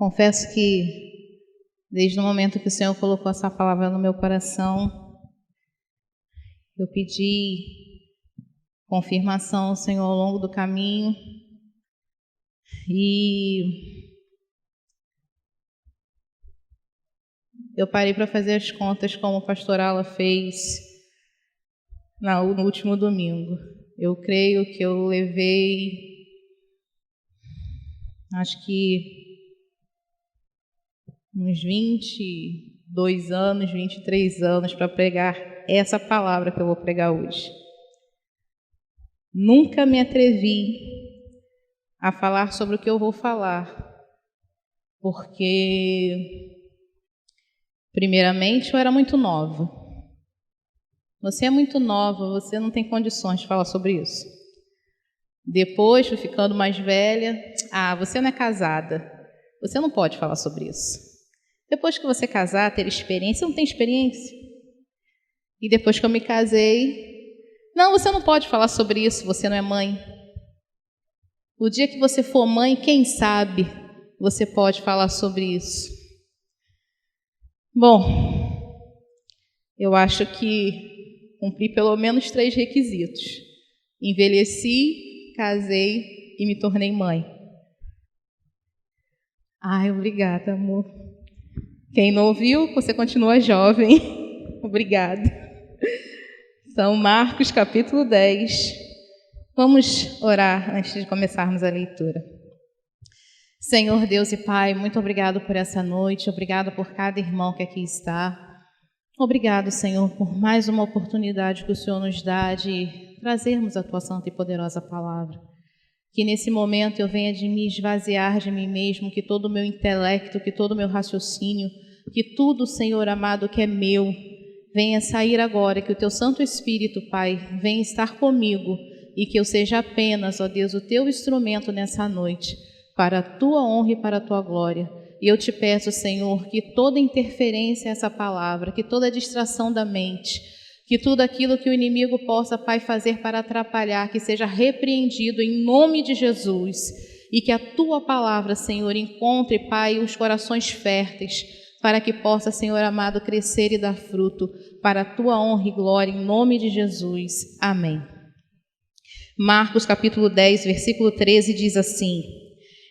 Confesso que, desde o momento que o Senhor colocou essa palavra no meu coração, eu pedi confirmação ao Senhor ao longo do caminho e eu parei para fazer as contas como a pastora Ala fez no último domingo. Eu creio que eu levei, acho que uns 22 anos, 23 anos para pregar essa palavra que eu vou pregar hoje. Nunca me atrevi a falar sobre o que eu vou falar, porque, primeiramente, eu era muito nova. Você é muito nova, você não tem condições de falar sobre isso. Depois, fui ficando mais velha. Você não é casada, você não pode falar sobre isso. Depois que você casar, ter experiência, você não tem experiência. E depois que eu me casei, não, você não pode falar sobre isso, você não é mãe. O dia que você for mãe, quem sabe você pode falar sobre isso. Bom, eu acho que cumpri pelo menos 3 requisitos. Envelheci, casei e me tornei mãe. Obrigada, amor. Quem não ouviu, você continua jovem. Obrigada. São Marcos, capítulo 10. Vamos orar antes de começarmos a leitura. Senhor Deus e Pai, muito obrigado por essa noite. Obrigado por cada irmão que aqui está. Obrigado, Senhor, por mais uma oportunidade que o Senhor nos dá de trazermos a Tua santa e poderosa palavra. Que nesse momento eu venha de me esvaziar de mim mesmo, que todo o meu intelecto, que todo o meu raciocínio, que tudo, Senhor amado, que é meu, venha sair agora, que o Teu Santo Espírito, Pai, venha estar comigo e que eu seja apenas, ó Deus, o Teu instrumento nessa noite, para a Tua honra e para a Tua glória. E eu te peço, Senhor, que toda interferência a essa palavra, que toda distração da mente, que tudo aquilo que o inimigo possa, Pai, fazer para atrapalhar, que seja repreendido em nome de Jesus, e que a Tua palavra, Senhor, encontre, Pai, os corações férteis, para que possa, Senhor amado, crescer e dar fruto, para a Tua honra e glória, em nome de Jesus. Amém. Marcos capítulo 10, versículo 13 diz assim: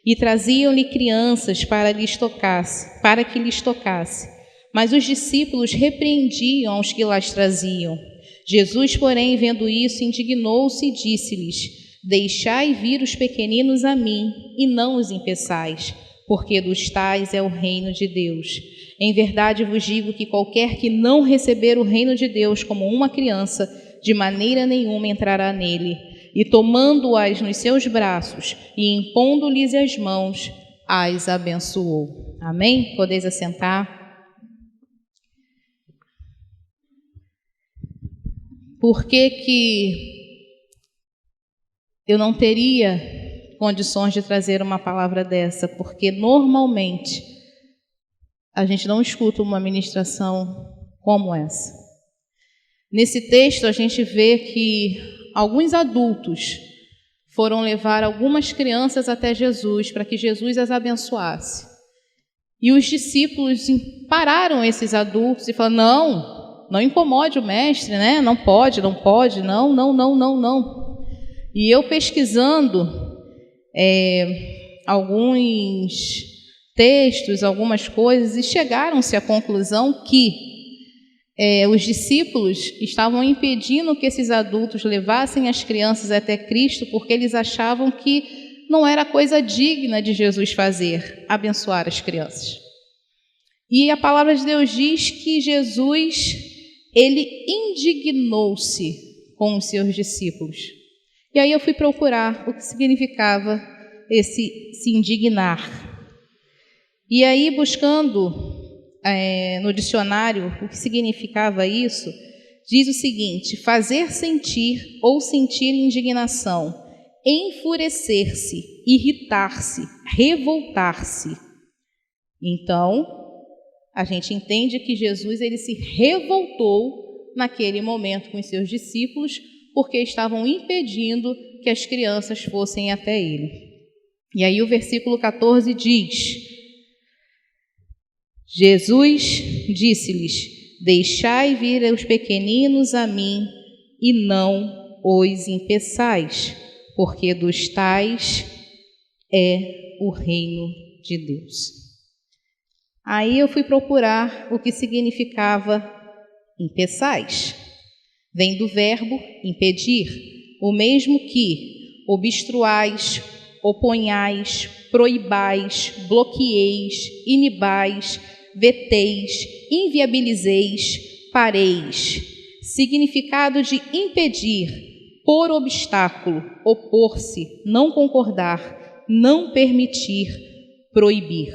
E traziam-lhe crianças para que lhes tocasse, mas os discípulos repreendiam aos que las traziam. Jesus, porém, vendo isso, indignou-se e disse-lhes: Deixai vir os pequeninos a mim, e não os impeçais, porque dos tais é o reino de Deus. Em verdade vos digo que qualquer que não receber o reino de Deus como uma criança, de maneira nenhuma entrará nele. E tomando-as nos seus braços e impondo-lhes as mãos, as abençoou. Amém? Podeis assentar. Por que eu não teria condições de trazer uma palavra dessa? Porque normalmente a gente não escuta uma ministração como essa. Nesse texto a gente vê que alguns adultos foram levar algumas crianças até Jesus para que Jesus as abençoasse. E os discípulos pararam esses adultos e falaram: não incomode o mestre, né? Não pode, não. E eu pesquisando alguns textos, algumas coisas, e chegaram-se à conclusão que os discípulos estavam impedindo que esses adultos levassem as crianças até Cristo, porque eles achavam que não era coisa digna de Jesus fazer, abençoar as crianças. E a palavra de Deus diz que Jesus, ele indignou-se com os seus discípulos. E aí eu fui procurar o que significava se indignar. E aí, buscando no dicionário o que significava isso, diz o seguinte: fazer sentir ou sentir indignação, enfurecer-se, irritar-se, revoltar-se. Então, a gente entende que Jesus ele se revoltou naquele momento com os seus discípulos, porque estavam impedindo que as crianças fossem até ele. E aí o versículo 14 diz: Jesus disse-lhes: deixai vir os pequeninos a mim e não os impeçais, porque dos tais é o reino de Deus. Aí eu fui procurar o que significava impeçais. Vem do verbo impedir, o mesmo que obstruais, oponhais, proibais, bloqueeis, inibais, veteis, inviabilizeis, pareis. Significado de impedir, pôr obstáculo, opor-se, não concordar, não permitir, proibir.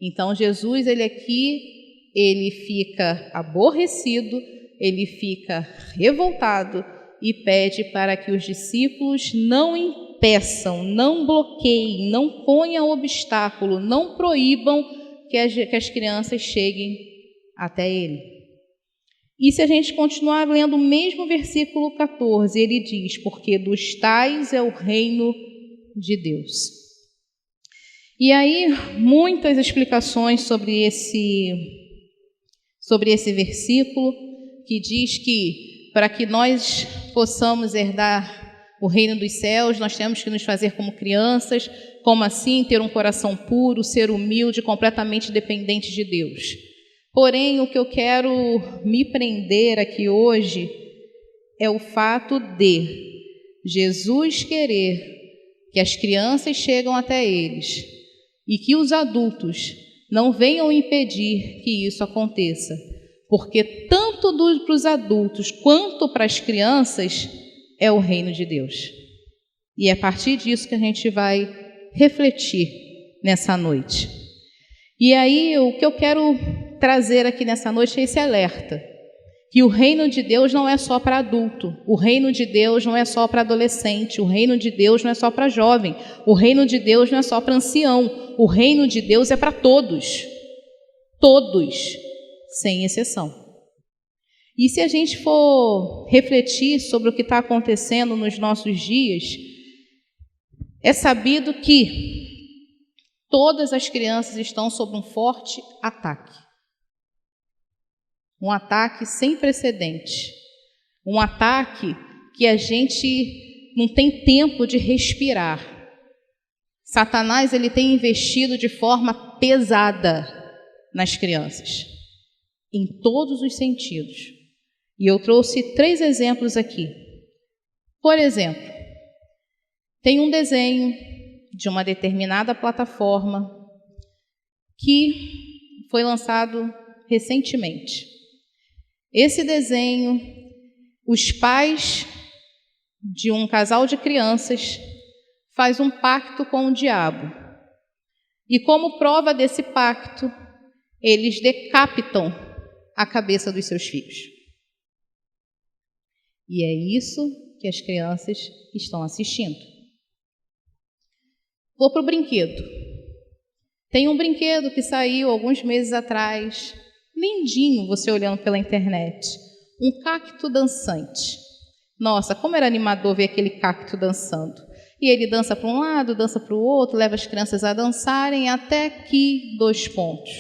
Então Jesus, ele fica aborrecido, ele fica revoltado e pede para que os discípulos não impeçam, não bloqueiem, não ponham obstáculo, não proíbam que as crianças cheguem até ele. E se a gente continuar lendo o mesmo versículo 14, ele diz: porque dos tais é o reino de Deus. E aí, muitas explicações sobre esse versículo, que diz que para que nós possamos herdar o reino dos céus, nós temos que nos fazer como crianças. Como assim? Ter um coração puro, ser humilde, completamente dependente de Deus. Porém, o que eu quero me prender aqui hoje é o fato de Jesus querer que as crianças cheguem até eles e que os adultos não venham impedir que isso aconteça, porque tanto para os adultos quanto para as crianças é o reino de Deus. E é a partir disso que a gente vai refletir nessa noite. E aí, o que eu quero trazer aqui nessa noite é esse alerta, que o reino de Deus não é só para adulto, o reino de Deus não é só para adolescente, o reino de Deus não é só para jovem, o reino de Deus não é só para ancião, o reino de Deus é para todos, todos, sem exceção. E se a gente for refletir sobre o que está acontecendo nos nossos dias, é sabido que todas as crianças estão sob um forte ataque. Um ataque sem precedente. Um ataque que a gente não tem tempo de respirar. Satanás, ele tem investido de forma pesada nas crianças, em todos os sentidos. E eu trouxe 3 exemplos aqui. Por exemplo, tem um desenho de uma determinada plataforma que foi lançado recentemente. Esse desenho, os pais de um casal de crianças faz um pacto com o diabo. E como prova desse pacto, eles decapitam a cabeça dos seus filhos. E é isso que as crianças estão assistindo. Vou para o brinquedo. Tem um brinquedo que saiu alguns meses atrás, lindinho, você olhando pela internet. Um cacto dançante. Nossa, como era animador ver aquele cacto dançando. E ele dança para um lado, dança para o outro, leva as crianças a dançarem, até que 2 pontos.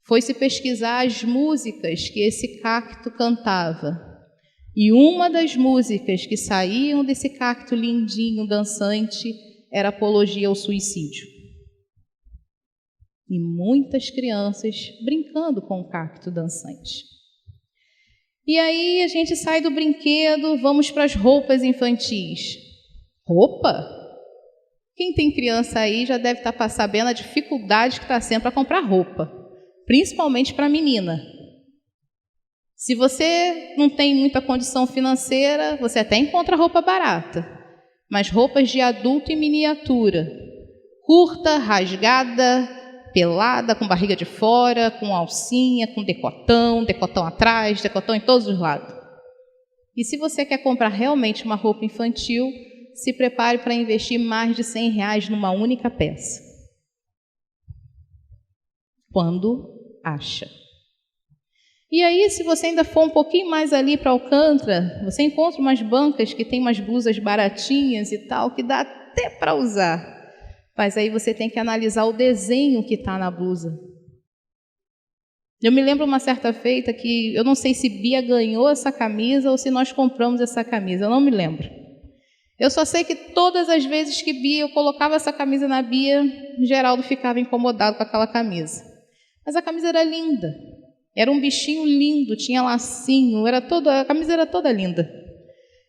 Foi-se pesquisar as músicas que esse cacto cantava. E uma das músicas que saíam desse cacto lindinho, dançante, era apologia ao suicídio. E muitas crianças brincando com o cacto dançante. E aí a gente sai do brinquedo, vamos para as roupas infantis. Roupa? Quem tem criança aí já deve estar sabendo a dificuldade que está sendo para comprar roupa, principalmente para menina. Se você não tem muita condição financeira, você até encontra roupa barata, mas roupas de adulto em miniatura, curta, rasgada, pelada, com barriga de fora, com alcinha, com decotão atrás, decotão em todos os lados. E se você quer comprar realmente uma roupa infantil, se prepare para investir mais de R$100 numa única peça. Quando acha. E aí, se você ainda for um pouquinho mais ali para Alcântara, você encontra umas bancas que tem umas blusas baratinhas e tal, que dá até para usar. Mas aí você tem que analisar o desenho que está na blusa. Eu me lembro uma certa feita que eu não sei se Bia ganhou essa camisa ou se nós compramos essa camisa, eu não me lembro. Eu só sei que todas as vezes que eu colocava essa camisa na Bia, Geraldo ficava incomodado com aquela camisa. Mas a camisa era linda, era um bichinho lindo, tinha lacinho, a camisa era toda linda.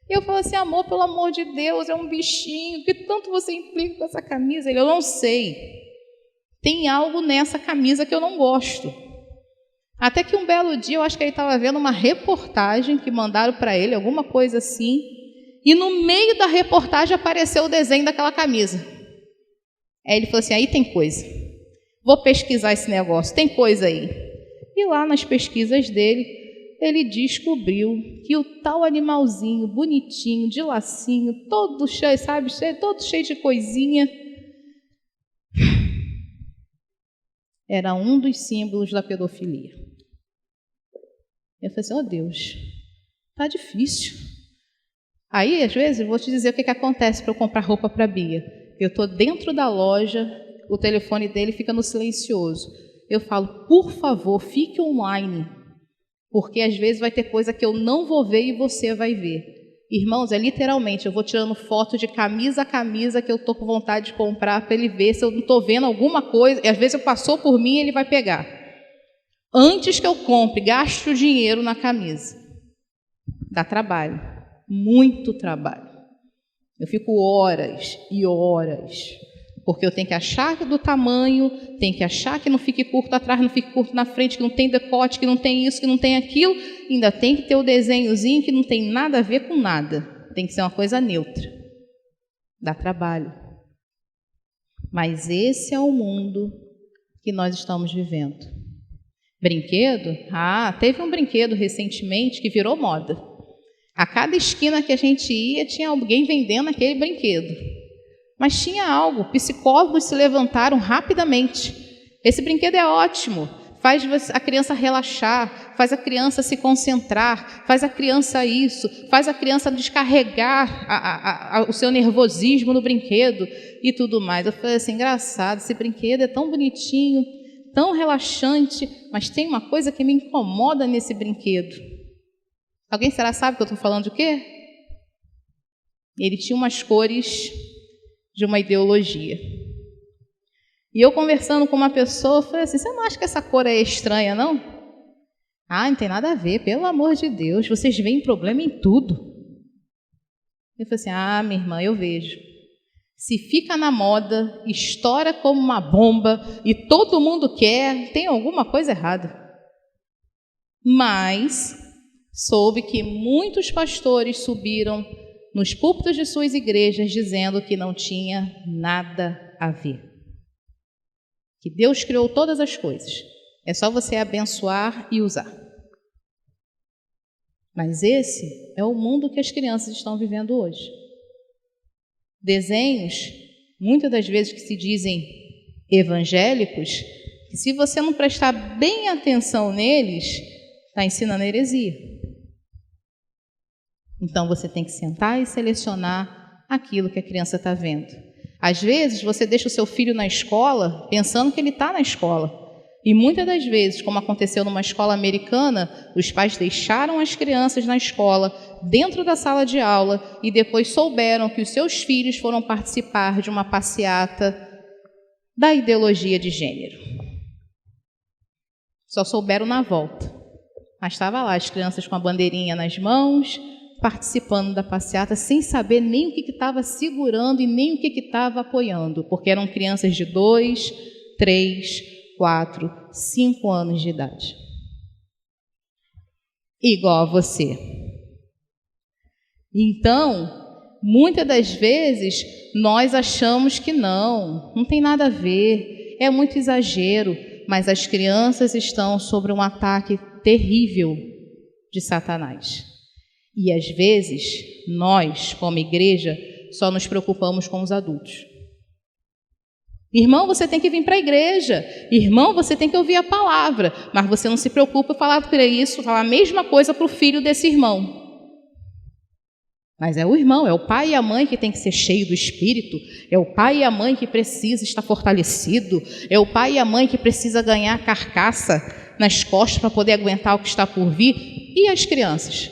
E eu falei assim, amor, pelo amor de Deus, é um bichinho, que tanto você implica com essa camisa? Eu não sei, tem algo nessa camisa que eu não gosto. Até que um belo dia, eu acho que ele estava vendo uma reportagem que mandaram para ele, alguma coisa assim, e no meio da reportagem apareceu o desenho daquela camisa. Aí ele falou assim, aí tem coisa, vou pesquisar esse negócio, tem coisa aí. E lá nas pesquisas dele, ele descobriu que o tal animalzinho bonitinho, de lacinho, todo cheio, sabe, todo cheio de coisinha, era um dos símbolos da pedofilia. Eu falei assim, oh Deus, tá difícil. Aí, às vezes, eu vou te dizer o que acontece para eu comprar roupa para a Bia. Eu estou dentro da loja, o telefone dele fica no silencioso. Eu falo, por favor, fique online, porque às vezes vai ter coisa que eu não vou ver e você vai ver. Irmãos, é literalmente, eu vou tirando foto de camisa a camisa que eu estou com vontade de comprar para ele ver se eu não estou vendo alguma coisa, e às vezes passou por mim e ele vai pegar. Antes que eu compre, gaste o dinheiro na camisa. Dá trabalho, muito trabalho. Eu fico horas e horas, porque eu tenho que achar do tamanho, tenho que achar que não fique curto atrás, não fique curto na frente, que não tem decote, que não tem isso, que não tem aquilo, ainda tem que ter o desenhozinho que não tem nada a ver com nada, tem que ser uma coisa neutra. Dá trabalho. Mas esse é o mundo que nós estamos vivendo. Brinquedo? Teve um brinquedo recentemente que virou moda. A cada esquina que a gente ia, tinha alguém vendendo aquele brinquedo. Mas tinha algo, psicólogos se levantaram rapidamente. Esse brinquedo é ótimo, faz a criança relaxar, faz a criança se concentrar, faz a criança isso, faz a criança descarregar o seu nervosismo no brinquedo e tudo mais. Eu falei assim, engraçado, esse brinquedo é tão bonitinho, tão relaxante, mas tem uma coisa que me incomoda nesse brinquedo. Alguém sabe que eu estou falando de quê? Ele tinha umas cores de uma ideologia. E eu conversando com uma pessoa, eu falei assim, você não acha que essa cor é estranha, não? Não tem nada a ver, pelo amor de Deus, vocês veem problema em tudo. Eu falei assim, minha irmã, eu vejo. Se fica na moda, estoura como uma bomba e todo mundo quer, tem alguma coisa errada. Mas soube que muitos pastores subiram nos púlpitos de suas igrejas dizendo que não tinha nada a ver. Que Deus criou todas as coisas. É só você abençoar e usar. Mas esse é o mundo que as crianças estão vivendo hoje. Desenhos, muitas das vezes que se dizem evangélicos, que se você não prestar bem atenção neles, está ensinando heresia. Então, você tem que sentar e selecionar aquilo que a criança está vendo. Às vezes, você deixa o seu filho na escola pensando que ele está na escola. E muitas das vezes, como aconteceu numa escola americana, os pais deixaram as crianças na escola, dentro da sala de aula, e depois souberam que os seus filhos foram participar de uma passeata da ideologia de gênero. Só souberam na volta. Mas estava lá as crianças com a bandeirinha nas mãos, participando da passeata, sem saber nem o que estava segurando e nem o que estava apoiando, porque eram crianças de 2, 3, 4, 5 anos de idade. Igual a você. Então, muitas das vezes, nós achamos que não tem nada a ver, é muito exagero, mas as crianças estão sob um ataque terrível de Satanás. E às vezes, nós, como igreja, só nos preocupamos com os adultos. Irmão, você tem que vir para a igreja. Irmão, você tem que ouvir a palavra. Mas você não se preocupa em falar a mesma coisa para o filho desse irmão. Mas é o irmão, é o pai e a mãe que tem que ser cheio do Espírito, é o pai e a mãe que precisa estar fortalecido, é o pai e a mãe que precisa ganhar carcaça nas costas para poder aguentar o que está por vir. E as crianças?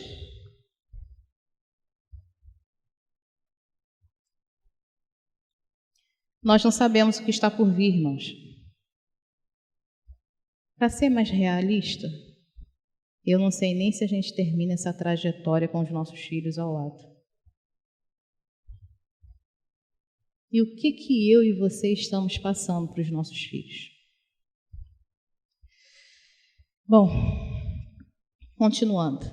Nós não sabemos o que está por vir, irmãos. Para ser mais realista, eu não sei nem se a gente termina essa trajetória com os nossos filhos ao lado. E o que eu e você estamos passando para os nossos filhos? Bom, continuando.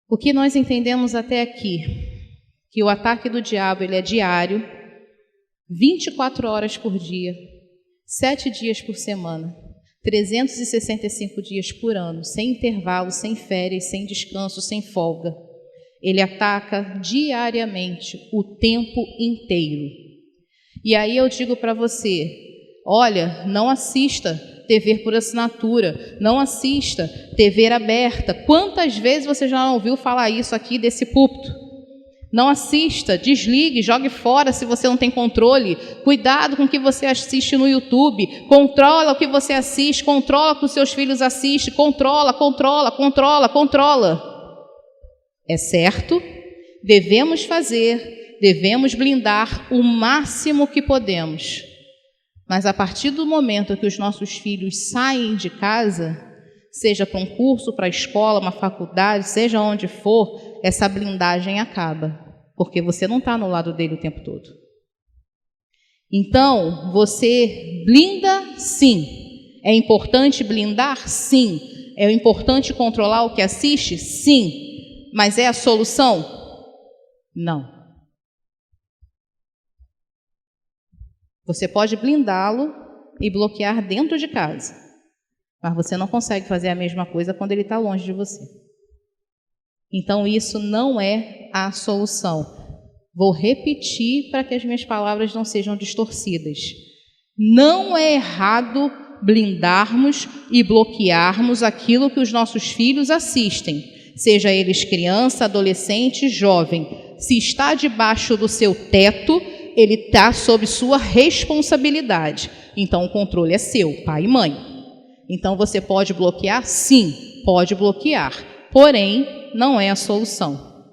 O que nós entendemos até aqui? Que o ataque do diabo ele é diário, 24 horas por dia, 7 dias por semana, 365 dias por ano, sem intervalo, sem férias, sem descanso, sem folga. Ele ataca diariamente, o tempo inteiro. E aí eu digo para você, olha, não assista TV por assinatura, não assista TV aberta. Quantas vezes você já não ouviu falar isso aqui desse púlpito? Não assista, desligue, jogue fora se você não tem controle. Cuidado com o que você assiste no YouTube. Controla o que você assiste, controla o que os seus filhos assistem. Controla. É certo, devemos fazer, devemos blindar o máximo que podemos. Mas a partir do momento que os nossos filhos saem de casa, seja para um curso, para a escola, uma faculdade, seja onde for, essa blindagem acaba, porque você não está no lado dele o tempo todo. Então, você blinda, sim. É importante blindar? Sim. É importante controlar o que assiste? Sim. Mas é a solução? Não. Você pode blindá-lo e bloquear dentro de casa, mas você não consegue fazer a mesma coisa quando ele está longe de você. Então, isso não é a solução. Vou repetir para que as minhas palavras não sejam distorcidas. Não é errado blindarmos e bloquearmos aquilo que os nossos filhos assistem, seja eles criança, adolescente, jovem. Se está debaixo do seu teto, ele está sob sua responsabilidade. Então, o controle é seu, pai e mãe. Então, você pode bloquear? Sim, pode bloquear. Porém, não é a solução.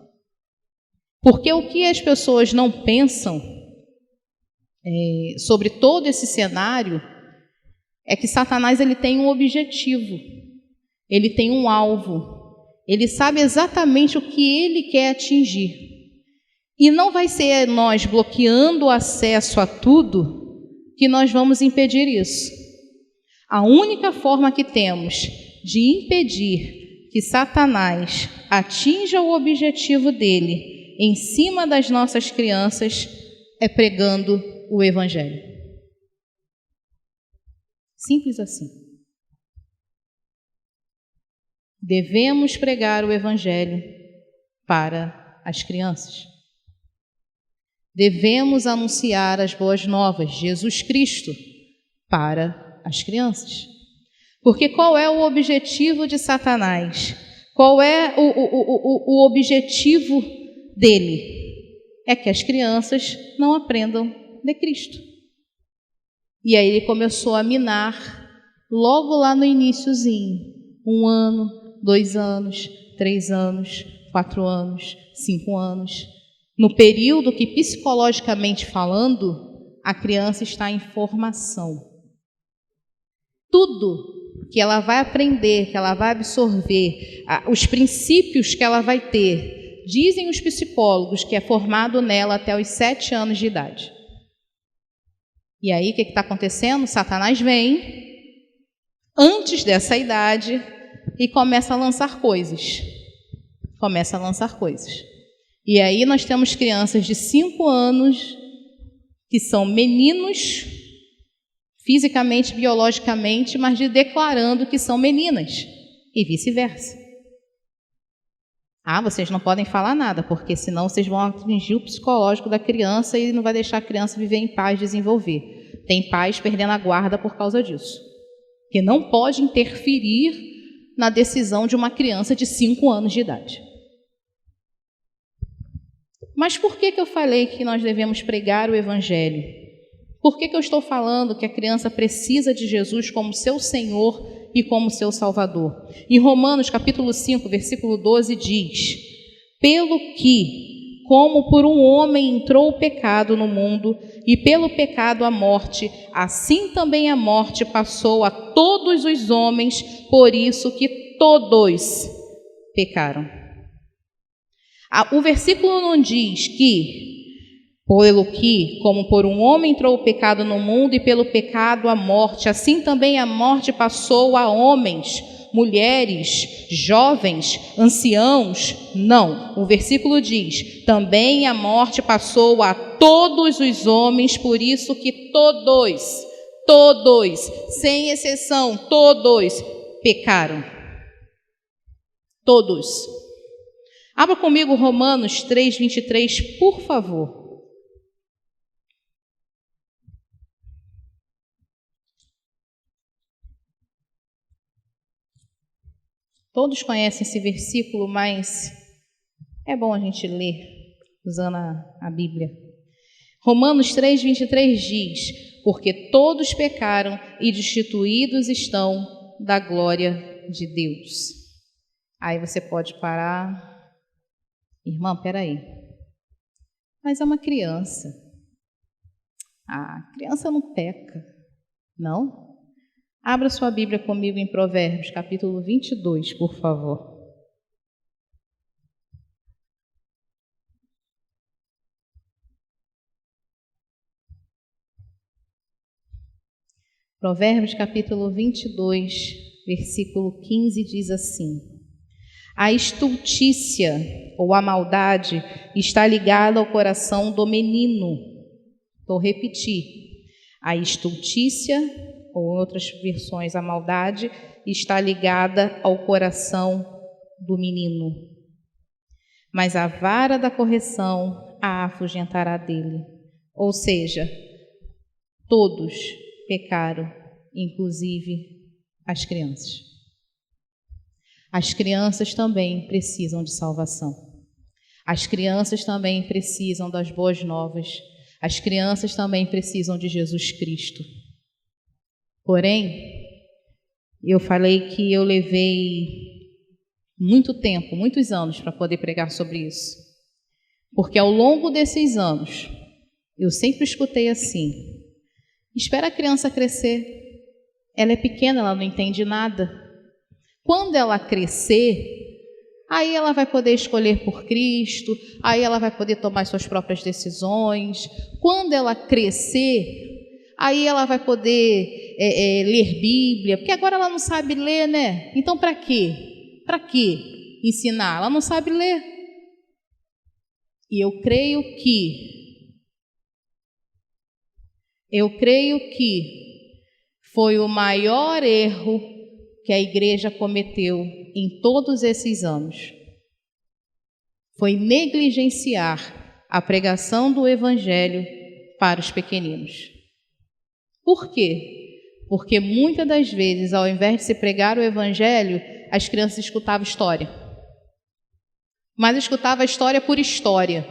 Porque o que as pessoas não pensam sobre todo esse cenário é que Satanás ele tem um objetivo, ele tem um alvo. Ele sabe exatamente o que ele quer atingir. E não vai ser nós bloqueando o acesso a tudo que nós vamos impedir isso. A única forma que temos de impedir que Satanás atinja o objetivo dele em cima das nossas crianças é pregando o Evangelho. Simples assim. Devemos pregar o Evangelho para as crianças. Devemos anunciar as boas novas, Jesus Cristo, para as crianças. Porque qual é o objetivo de Satanás? Qual é o objetivo dele? É que as crianças não aprendam de Cristo. E aí ele começou a minar logo lá no iniciozinho. 1 ano, 2 anos, 3 anos, 4 anos, 5 anos. No período que, psicologicamente falando, a criança está em formação. Tudo que ela vai aprender, que ela vai absorver, os princípios que ela vai ter, dizem os psicólogos que é formado nela até os 7 anos de idade. E aí, o que está acontecendo? Satanás vem antes dessa idade e começa a lançar coisas. E aí nós temos crianças de 5 anos que são meninos, fisicamente, biologicamente, mas declarando que são meninas, e vice-versa. Vocês não podem falar nada, porque senão vocês vão atingir o psicológico da criança e não vai deixar a criança viver em paz, desenvolver. Tem pais perdendo a guarda por causa disso. Que não pode interferir na decisão de uma criança de 5 anos de idade. Mas por que eu falei que nós devemos pregar o Evangelho? Por que eu estou falando que a criança precisa de Jesus como seu Senhor e como seu Salvador? Em Romanos capítulo 5, versículo 12 diz: pelo que, como por um homem entrou o pecado no mundo, e pelo pecado a morte, assim também a morte passou a todos os homens, por isso que todos pecaram. O versículo não diz que, pelo que, como por um homem entrou o pecado no mundo, e pelo pecado a morte, assim também a morte passou a homens, mulheres, jovens, anciãos. Não, o versículo diz: também a morte passou a todos os homens, por isso que todos, sem exceção, todos pecaram. Todos. Abra comigo Romanos 3:23, por favor. Todos conhecem esse versículo, mas é bom a gente ler usando a Bíblia. Romanos 3:23 diz: porque todos pecaram e destituídos estão da glória de Deus. Aí você pode parar. Irmã, peraí. Mas é uma criança. A criança não peca, não? Abra sua Bíblia comigo em Provérbios, capítulo 22, por favor. Provérbios, capítulo 22, versículo 15, diz assim: a estultícia ou a maldade está ligada ao coração do menino. Vou repetir. A estultícia, ou em outras versões, a maldade, está ligada ao coração do menino. Mas a vara da correção a afugentará dele. Ou seja, todos pecaram, inclusive as crianças. As crianças também precisam de salvação. As crianças também precisam das boas novas. As crianças também precisam de Jesus Cristo. Porém, eu falei que eu levei muito tempo, muitos anos, para poder pregar sobre isso. Porque ao longo desses anos, eu sempre escutei assim: espera a criança crescer. Ela é pequena, ela não entende nada. Quando ela crescer, aí ela vai poder escolher por Cristo, aí ela vai poder tomar suas próprias decisões. Quando ela crescer, aí ela vai poder ler Bíblia, porque agora ela não sabe ler, né? Então, para quê? Para quê ensinar? Ela não sabe ler. E eu creio que foi o maior erro que a igreja cometeu em todos esses anos. Foi negligenciar a pregação do Evangelho para os pequeninos. Por quê? Porque muitas das vezes, ao invés de se pregar o Evangelho, as crianças escutavam história. Mas escutavam a história por história.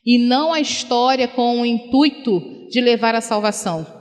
E não a história com o intuito de levar à salvação.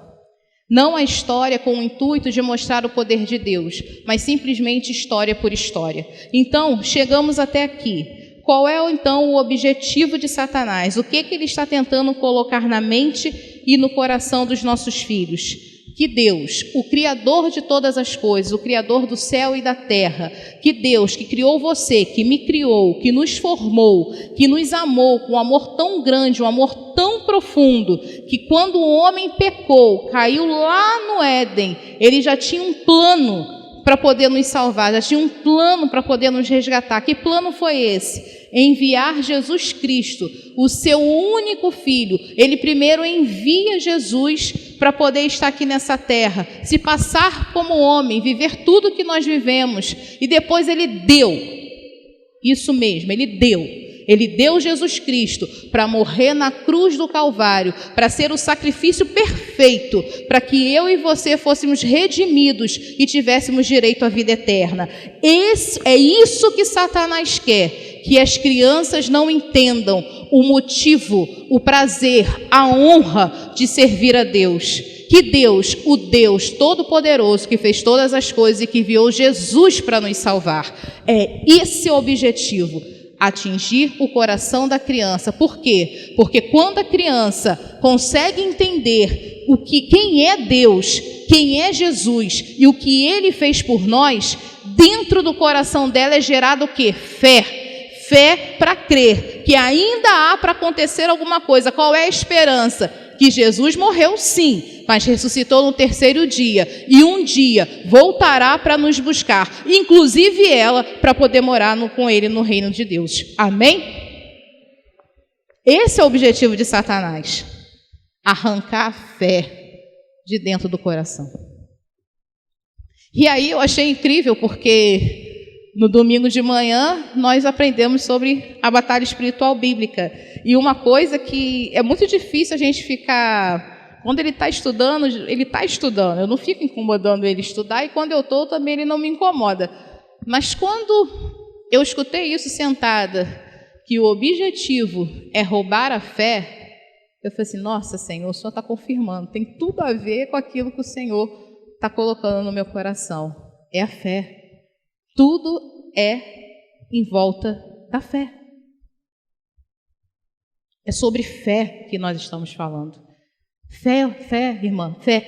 Não a história com o intuito de mostrar o poder de Deus, mas simplesmente história por história. Então, chegamos até aqui. Qual é, então, o objetivo de Satanás? O que ele está tentando colocar na mente e no coração dos nossos filhos? Que Deus, o Criador de todas as coisas, o Criador do céu e da terra, que Deus, que criou você, que me criou, que nos formou, que nos amou com um amor tão grande, um amor tão profundo, que quando o homem pecou, caiu lá no Éden, ele já tinha um plano para poder nos salvar, já tinha um plano para poder nos resgatar. Que plano foi esse? Enviar Jesus Cristo, o seu único filho. Ele primeiro envia Jesus para poder estar aqui nessa terra, se passar como homem, viver tudo que nós vivemos, e depois ele deu, isso mesmo, ele deu Jesus Cristo para morrer na cruz do Calvário, para ser o sacrifício perfeito feito para que eu e você fôssemos redimidos e tivéssemos direito à vida eterna. É isso que Satanás quer, que as crianças não entendam o motivo, o prazer, a honra de servir a Deus. Que Deus, o Deus Todo-Poderoso, que fez todas as coisas e que enviou Jesus para nos salvar, é esse o objetivo, atingir o coração da criança. Por quê? Porque quando a criança consegue entender quem é Deus, quem é Jesus e o que Ele fez por nós, dentro do coração dela é gerado o quê? Fé. Fé para crer que ainda há para acontecer alguma coisa. Qual é a esperança? Que Jesus morreu sim, mas ressuscitou no terceiro dia, e um dia voltará para nos buscar, inclusive ela, para poder morar com Ele no reino de Deus. Amém? Esse é o objetivo de Satanás, arrancar a fé de dentro do coração. E aí eu achei incrível, porque no domingo de manhã nós aprendemos sobre a batalha espiritual bíblica. E uma coisa que é muito difícil a gente ficar... Quando ele está estudando, eu não fico incomodando ele estudar, e quando eu estou também ele não me incomoda. Mas quando eu escutei isso sentada, que o objetivo é roubar a fé, eu falei assim, nossa, Senhor, o Senhor está confirmando, tem tudo a ver com aquilo que o Senhor está colocando no meu coração. É a fé. Tudo é em volta da fé. É sobre fé que nós estamos falando. Fé, irmã, fé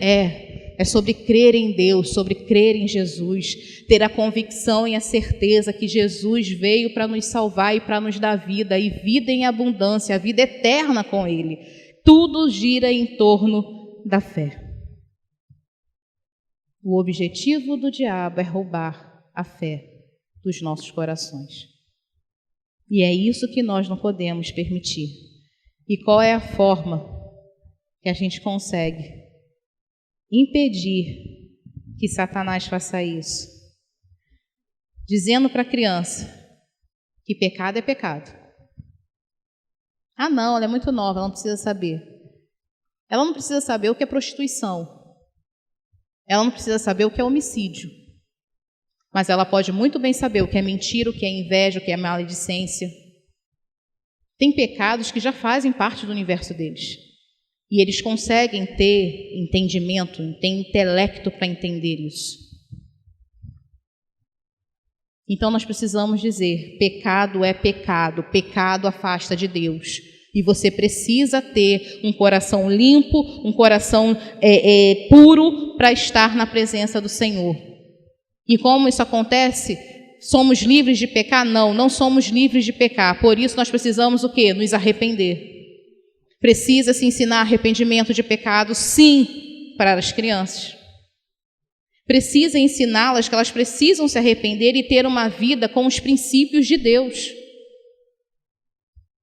é sobre crer em Deus, sobre crer em Jesus, ter a convicção e a certeza que Jesus veio para nos salvar e para nos dar vida, e vida em abundância, a vida eterna com Ele. Tudo gira em torno da fé. O objetivo do diabo é roubar a fé dos nossos corações. E é isso que nós não podemos permitir. E qual é a forma que a gente consegue impedir que Satanás faça isso? Dizendo para a criança que pecado é pecado. Ah, não, ela é muito nova, ela não precisa saber. Ela não precisa saber o que é prostituição. Ela não precisa saber o que é homicídio. Mas ela pode muito bem saber o que é mentira, o que é inveja, o que é maledicência. Tem pecados que já fazem parte do universo deles. E eles conseguem ter entendimento, têm intelecto para entender isso. Então nós precisamos dizer, pecado é pecado, pecado afasta de Deus. E você precisa ter um coração limpo, um coração puro para estar na presença do Senhor. E como isso acontece? Somos livres de pecar? Não, não somos livres de pecar. Por isso nós precisamos o quê? Nos arrepender. Precisa-se ensinar arrependimento de pecado, sim, para as crianças. Precisa ensiná-las que elas precisam se arrepender e ter uma vida com os princípios de Deus.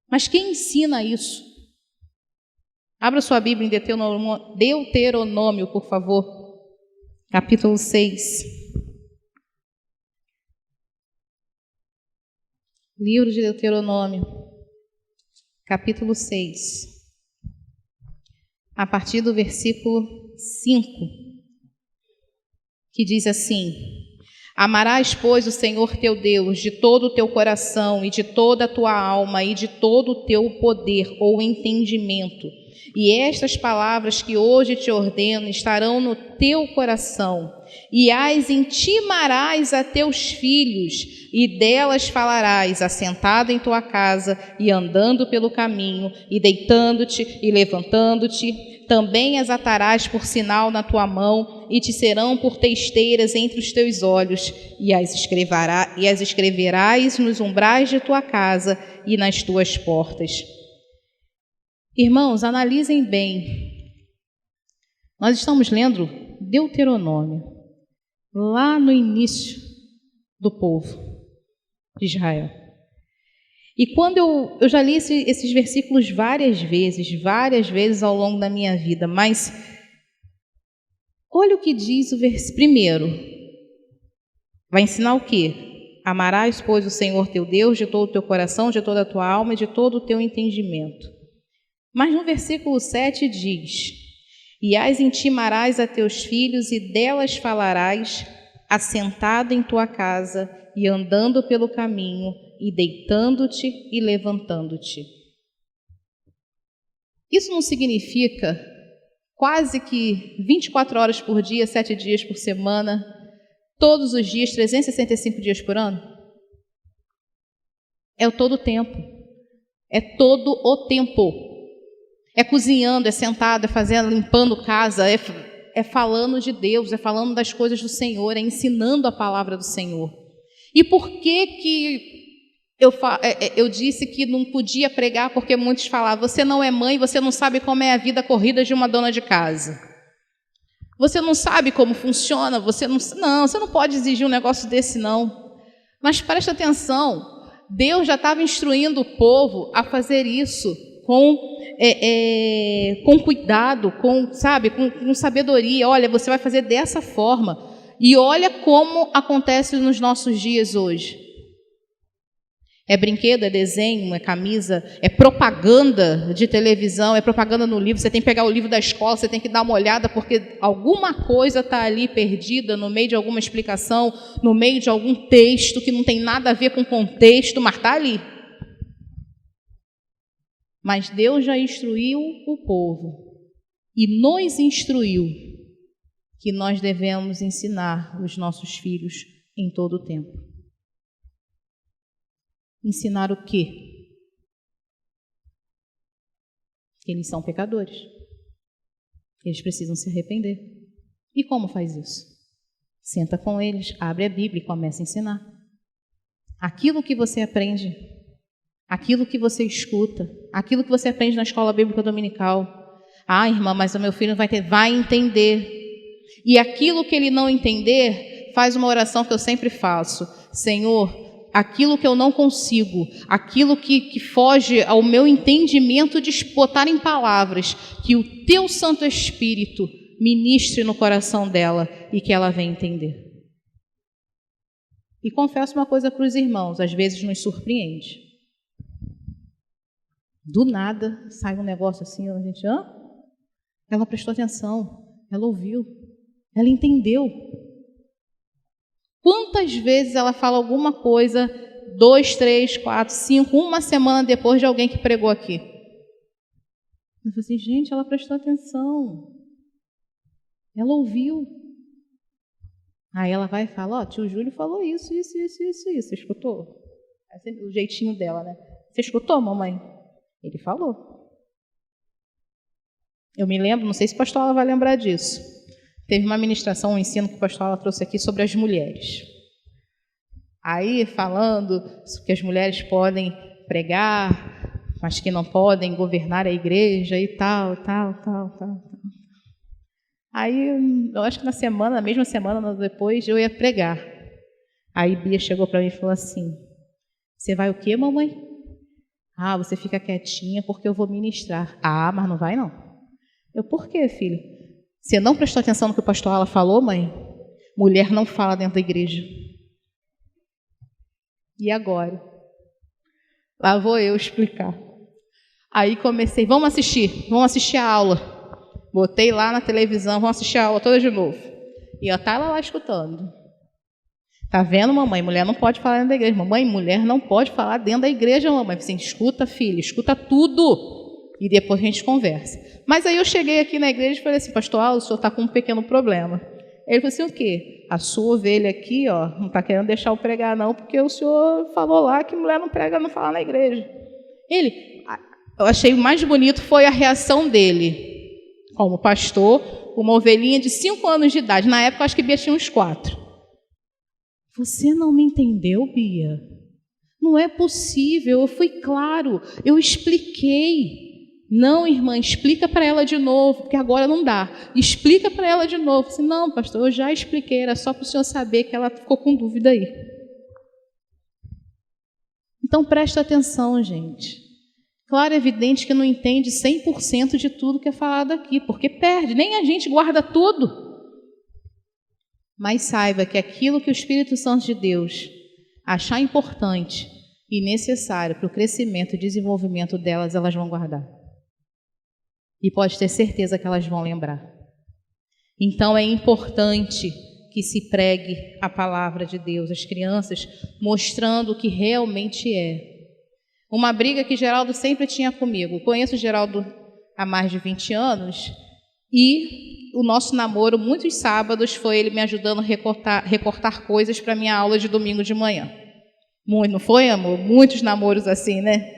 Mas quem ensina isso? Abra sua Bíblia em Deuteronômio, por favor. Capítulo 6. Livro de Deuteronômio, capítulo 6, a partir do versículo 5, que diz assim: Amarás, pois, o Senhor teu Deus de todo o teu coração e de toda a tua alma e de todo o teu poder ou entendimento. E estas palavras que hoje te ordeno estarão no teu coração, e as intimarás a teus filhos, e delas falarás, assentado em tua casa, e andando pelo caminho, e deitando-te e levantando-te. Também as atarás por sinal na tua mão, e te serão por testeiras entre os teus olhos, e as escreverás nos umbrais de tua casa e nas tuas portas. Irmãos, analisem bem. Nós estamos lendo Deuteronômio, lá no início do povo de Israel. E quando eu já li esses versículos várias vezes ao longo da minha vida, mas olha o que diz o versículo. Primeiro, vai ensinar o quê? Amarás, pois, o Senhor teu Deus de todo o teu coração, de toda a tua alma e de todo o teu entendimento. Mas no versículo 7 diz: E as intimarás a teus filhos, e delas falarás, assentado em tua casa, e andando pelo caminho, e deitando-te e levantando-te. Isso não significa quase que 24 horas por dia, 7 dias por semana, todos os dias, 365 dias por ano? É o todo o tempo. É todo o tempo. É cozinhando, é sentado, é fazendo, limpando casa, é falando de Deus, é falando das coisas do Senhor, é ensinando a palavra do Senhor. E por que eu disse que não podia pregar? Porque muitos falavam, você não é mãe, você não sabe como é a vida corrida de uma dona de casa. Você não sabe como funciona, você não pode exigir um negócio desse, não. Mas presta atenção, Deus já estava instruindo o povo a fazer isso com cuidado, com sabedoria. Olha, você vai fazer dessa forma. E olha como acontece nos nossos dias hoje. É brinquedo, é desenho, é camisa, é propaganda de televisão, é propaganda no livro. Você tem que pegar o livro da escola, você tem que dar uma olhada, porque alguma coisa está ali perdida no meio de alguma explicação, no meio de algum texto que não tem nada a ver com o contexto, mas está ali. Mas Deus já instruiu o povo e nos instruiu que nós devemos ensinar os nossos filhos em todo o tempo. Ensinar o quê? Que eles são pecadores. Eles precisam se arrepender. E como faz isso? Senta com eles, abre a Bíblia e começa a ensinar. Aquilo que você aprende, aquilo que você escuta, aquilo que você aprende na escola bíblica dominical. Ah, irmã, mas o meu filho vai entender. E aquilo que ele não entender, faz uma oração que eu sempre faço. Senhor, aquilo que eu não consigo, aquilo que foge ao meu entendimento de botar em palavras, que o teu Santo Espírito ministre no coração dela e que ela venha entender. E confesso uma coisa para os irmãos, às vezes nos surpreende. Do nada sai um negócio assim, a gente, ela prestou atenção, ela ouviu, ela entendeu. Quantas vezes ela fala alguma coisa, 2, 3, 4, 5, uma semana depois de alguém que pregou aqui? Eu falei assim, gente, ela prestou atenção. Ela ouviu. Aí ela vai e fala, tio Júlio falou isso. Você escutou? O jeitinho dela, né? Você escutou, mamãe? Ele falou. Eu me lembro, não sei se a pastora vai lembrar disso. Teve uma ministração, um ensino que a pastora trouxe aqui sobre as mulheres. Aí, falando que as mulheres podem pregar, mas que não podem governar a igreja e tal. Aí, eu acho que na mesma semana depois, eu ia pregar. Aí, Bia chegou para mim e falou assim, você vai o quê, mamãe? Você fica quietinha porque eu vou ministrar. Mas não vai não. Eu, por quê, filho? Você não prestou atenção no que o pastor Ala falou, mãe? Mulher não fala dentro da igreja. E agora? Lá vou eu explicar. Aí comecei, vamos assistir a aula. Botei lá na televisão, vamos assistir a aula toda de novo. E eu estava lá escutando. Tá vendo, mamãe? Mulher não pode falar dentro da igreja. Mamãe, mulher não pode falar dentro da igreja, mamãe. Assim, escuta, filha, escuta tudo. E depois a gente conversa. Mas aí eu cheguei aqui na igreja e falei assim, pastor Aldo, o senhor está com um pequeno problema. Ele falou assim, o quê? A sua ovelha aqui, não está querendo deixar eu pregar não, porque o senhor falou lá que mulher não prega, não fala na igreja. Eu achei o mais bonito foi a reação dele, como pastor, uma ovelhinha de 5 anos de idade. Na época, eu acho que Bia tinha uns 4. Você não me entendeu, Bia? Não é possível, eu fui claro, eu expliquei. Não, irmã, explica para ela de novo, porque agora não dá. Explica para ela de novo. Disse, não, pastor, eu já expliquei, era só para o senhor saber que ela ficou com dúvida aí. Então, presta atenção, gente. Claro, é evidente que não entende 100% de tudo que é falado aqui, porque perde, nem a gente guarda tudo. Mas saiba que aquilo que o Espírito Santo de Deus achar importante e necessário para o crescimento e desenvolvimento delas, elas vão guardar. E pode ter certeza que elas vão lembrar. Então é importante que se pregue a palavra de Deus às crianças, mostrando o que realmente é. Uma briga que Geraldo sempre tinha comigo. Conheço o Geraldo há mais de 20 anos e o nosso namoro, muitos sábados, foi ele me ajudando a recortar coisas para a minha aula de domingo de manhã. Muito, não foi, amor? Muitos namoros assim, né?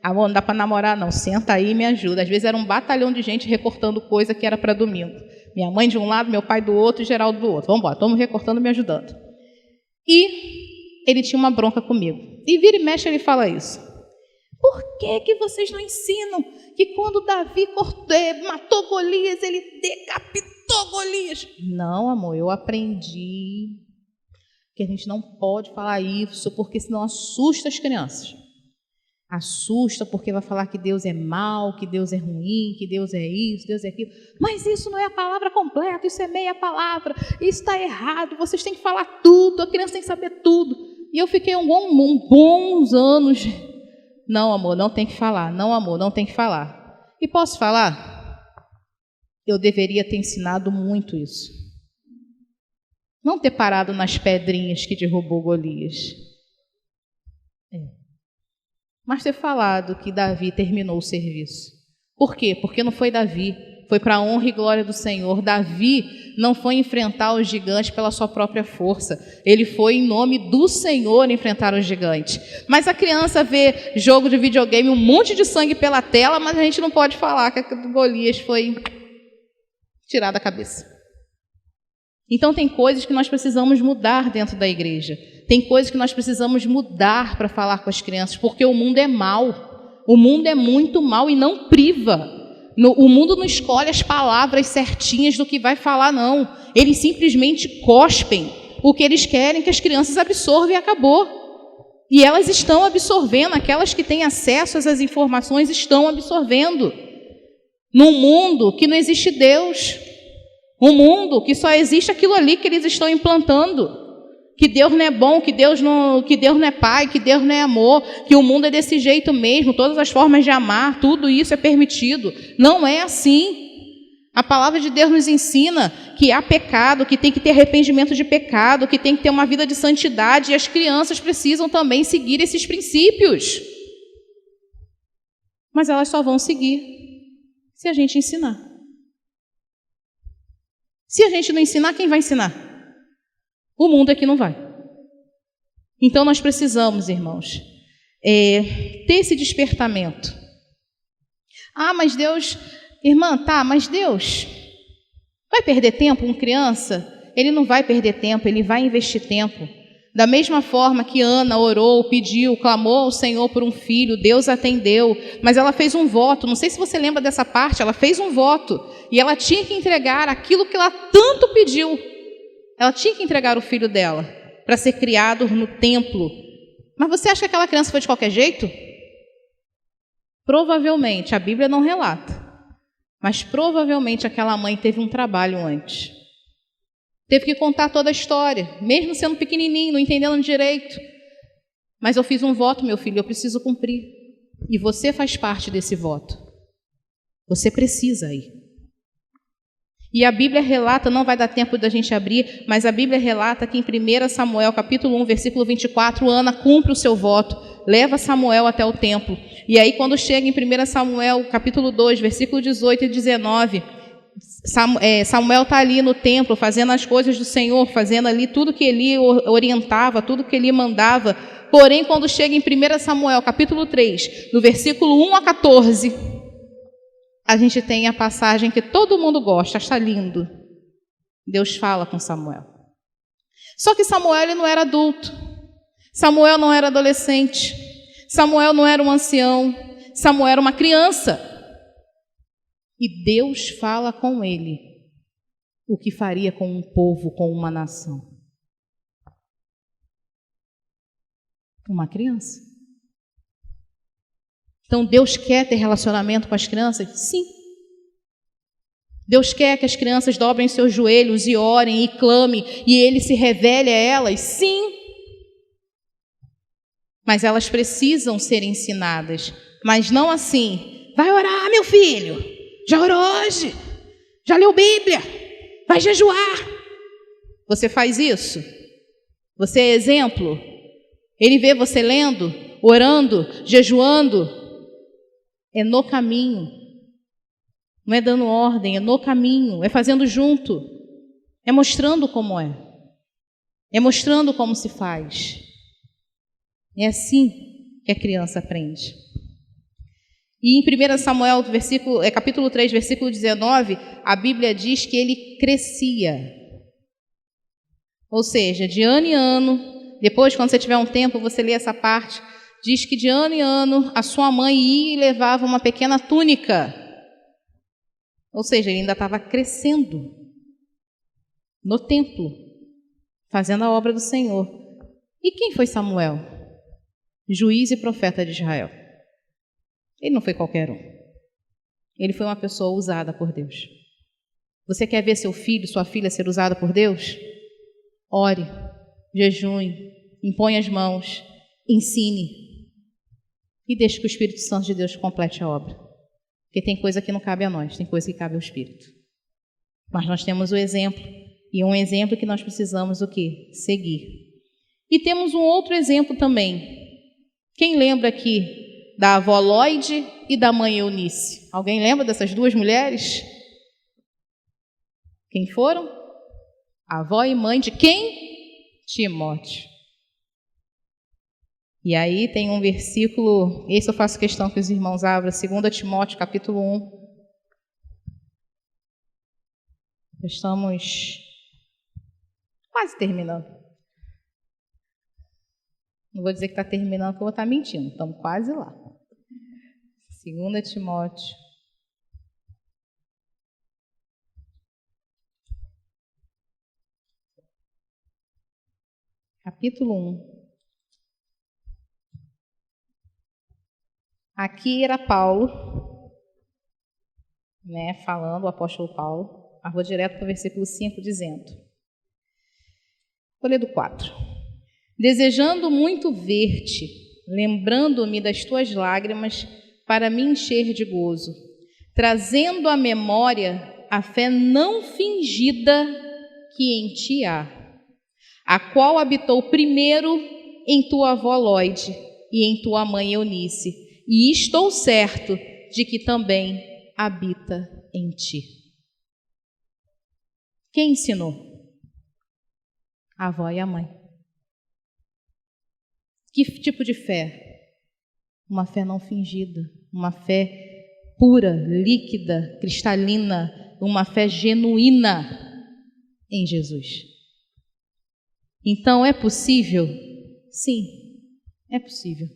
Amor, não dá para namorar, não. Senta aí e me ajuda. Às vezes era um batalhão de gente recortando coisa que era para domingo. Minha mãe de um lado, meu pai do outro e Geraldo do outro. Vamos embora, estamos recortando e me ajudando. E ele tinha uma bronca comigo. E vira e mexe ele fala isso. Por que vocês não ensinam que quando Davi matou Golias, ele decapitou Golias? Não, amor, eu aprendi que a gente não pode falar isso, porque senão assusta as crianças. Assusta porque vai falar que Deus é mau, que Deus é ruim, que Deus é isso, Deus é aquilo. Mas isso não é a palavra completa, isso é meia palavra, isso está errado, vocês têm que falar tudo, a criança tem que saber tudo. E eu fiquei bons anos. Não, amor, não tem que falar. Não, amor, não tem que falar. E posso falar? Eu deveria ter ensinado muito isso. Não ter parado nas pedrinhas que derrubou Golias. Mas ter falado que Davi terminou o serviço. Por quê? Porque não foi Davi. Foi para a honra e glória do Senhor. Davi não foi enfrentar os gigantes pela sua própria força. Ele foi em nome do Senhor enfrentar os gigantes. Mas a criança vê jogo de videogame, um monte de sangue pela tela, mas a gente não pode falar que a Golias foi tirada da cabeça. Então tem coisas que nós precisamos mudar dentro da igreja. Tem coisas que nós precisamos mudar para falar com as crianças, porque o mundo é mau. O mundo é muito mau e não priva. O mundo não escolhe as palavras certinhas do que vai falar, não. Eles simplesmente cospem o que eles querem que as crianças absorvam e acabou. E elas estão absorvendo, aquelas que têm acesso a essas informações estão absorvendo. Num mundo que não existe Deus. Um mundo que só existe aquilo ali que eles estão implantando. Que Deus não é bom, que Deus não é pai, que Deus não é amor, que o mundo é desse jeito mesmo, todas as formas de amar, tudo isso é permitido. Não é assim. A palavra de Deus nos ensina que há pecado, que tem que ter arrependimento de pecado, que tem que ter uma vida de santidade, e as crianças precisam também seguir esses princípios. Mas elas só vão seguir se a gente ensinar. Se a gente não ensinar, quem vai ensinar? O mundo aqui não vai. Então nós precisamos, irmãos, ter esse despertamento. Ah, mas Deus... Irmã, mas Deus vai perder tempo com criança? Ele não vai perder tempo, ele vai investir tempo. Da mesma forma que Ana orou, pediu, clamou ao Senhor por um filho, Deus atendeu, mas ela fez um voto. Não sei se você lembra dessa parte, ela fez um voto e ela tinha que entregar aquilo que ela tanto pediu. Ela tinha que entregar o filho dela para ser criado no templo. Mas você acha que aquela criança foi de qualquer jeito? Provavelmente, a Bíblia não relata. Mas provavelmente aquela mãe teve um trabalho antes. Teve que contar toda a história, mesmo sendo pequenininho, não entendendo direito. Mas eu fiz um voto, meu filho, eu preciso cumprir. E você faz parte desse voto. Você precisa ir. E a Bíblia relata, não vai dar tempo da gente abrir, mas a Bíblia relata que em 1 Samuel, capítulo 1, versículo 24, Ana cumpre o seu voto, leva Samuel até o templo. E aí, quando chega em 1 Samuel, capítulo 2, versículo 18 e 19, Samuel está ali no templo, fazendo as coisas do Senhor, fazendo ali tudo que ele orientava, tudo que ele mandava. Porém, quando chega em 1 Samuel, capítulo 3, no versículo 1 a 14... a gente tem a passagem que todo mundo gosta, acha lindo. Deus fala com Samuel. Só que Samuel ele não era adulto. Samuel não era adolescente. Samuel não era um ancião. Samuel era uma criança. E Deus fala com ele o que faria com um povo, com uma nação. Uma criança. Então, Deus quer ter relacionamento com as crianças? Sim. Deus quer que as crianças dobrem seus joelhos e orem e clamem e Ele se revele a elas? Sim. Mas elas precisam ser ensinadas. Mas não assim, vai orar, meu filho, Já orou hoje? Já leu Bíblia? Vai jejuar? Você faz isso? Você é exemplo? Ele vê você lendo, orando, jejuando? É no caminho. Não é dando ordem, é no caminho, é fazendo junto. É mostrando como é. É mostrando como se faz. É assim que a criança aprende. E em 1 Samuel, capítulo 3, versículo 19, a Bíblia diz que ele crescia. Ou seja, de ano em ano, depois, quando você tiver um tempo, você lê essa parte, diz que de ano em ano a sua mãe ia e levava uma pequena túnica. Ou seja, ele ainda estava crescendo no templo, fazendo a obra do Senhor. E quem foi Samuel? Juiz e profeta de Israel. Ele não foi qualquer um. Ele foi uma pessoa usada por Deus. Você quer ver seu filho, sua filha ser usada por Deus? Ore, jejue, imponha as mãos, ensine e deixe que o Espírito Santo de Deus complete a obra. Porque tem coisa que não cabe a nós, tem coisa que cabe ao Espírito. Mas nós temos o exemplo, e um exemplo que nós precisamos o quê? Seguir. E temos um outro exemplo também. Quem lembra aqui da avó Lloyd e da mãe Eunice? Alguém lembra dessas duas mulheres? Quem foram? A avó e mãe de quem? Timóteo. E aí tem um versículo, esse eu faço questão que os irmãos abram, 2 Timóteo, capítulo 1. Estamos quase terminando. Não vou dizer que está terminando, porque eu vou estar mentindo. Estamos quase lá. 2 Timóteo. Capítulo 1. Aqui era Paulo, falando, o apóstolo Paulo. Mas vou direto para o versículo 5, dizendo. Vou ler do 4. Desejando muito ver-te, lembrando-me das tuas lágrimas, para me encher de gozo, trazendo à memória a fé não fingida que em ti há, a qual habitou primeiro em tua avó Lloyd e em tua mãe Eunice, e estou certo de que também habita em ti. Quem ensinou? A avó e a mãe. Que tipo de fé? Uma fé não fingida, uma fé pura, líquida, cristalina, uma fé genuína em Jesus. Então, é possível? Sim, é possível.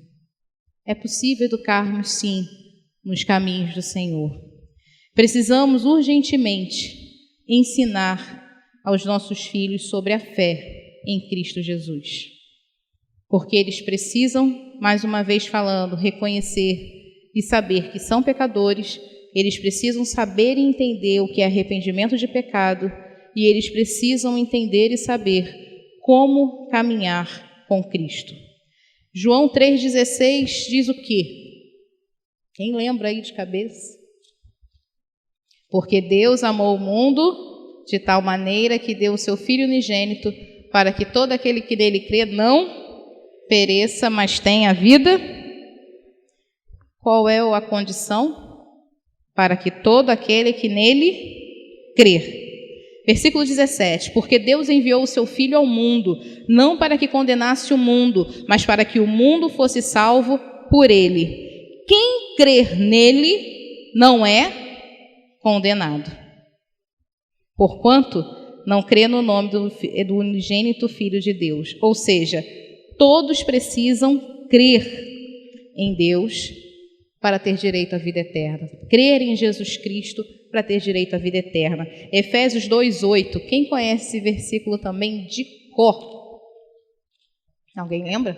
É possível educarmos, sim, nos caminhos do Senhor. Precisamos urgentemente ensinar aos nossos filhos sobre a fé em Cristo Jesus. Porque eles precisam, mais uma vez falando, reconhecer e saber que são pecadores, eles precisam saber e entender o que é arrependimento de pecado, e eles precisam entender e saber como caminhar com Cristo. João 3,16 diz o quê? Quem lembra aí de cabeça? Porque Deus amou o mundo de tal maneira que deu o seu Filho unigênito para que todo aquele que nele crê não pereça, mas tenha vida. Qual é a condição? Para que todo aquele que nele crer. Versículo 17, porque Deus enviou o seu Filho ao mundo, não para que condenasse o mundo, mas para que o mundo fosse salvo por ele. Quem crer nele não é condenado, porquanto não crê no nome do unigênito Filho de Deus. Ou seja, todos precisam crer em Deus para ter direito à vida eterna. Crer em Jesus Cristo para ter direito à vida eterna. Efésios 2:8. Quem conhece esse versículo também de cor? Alguém lembra?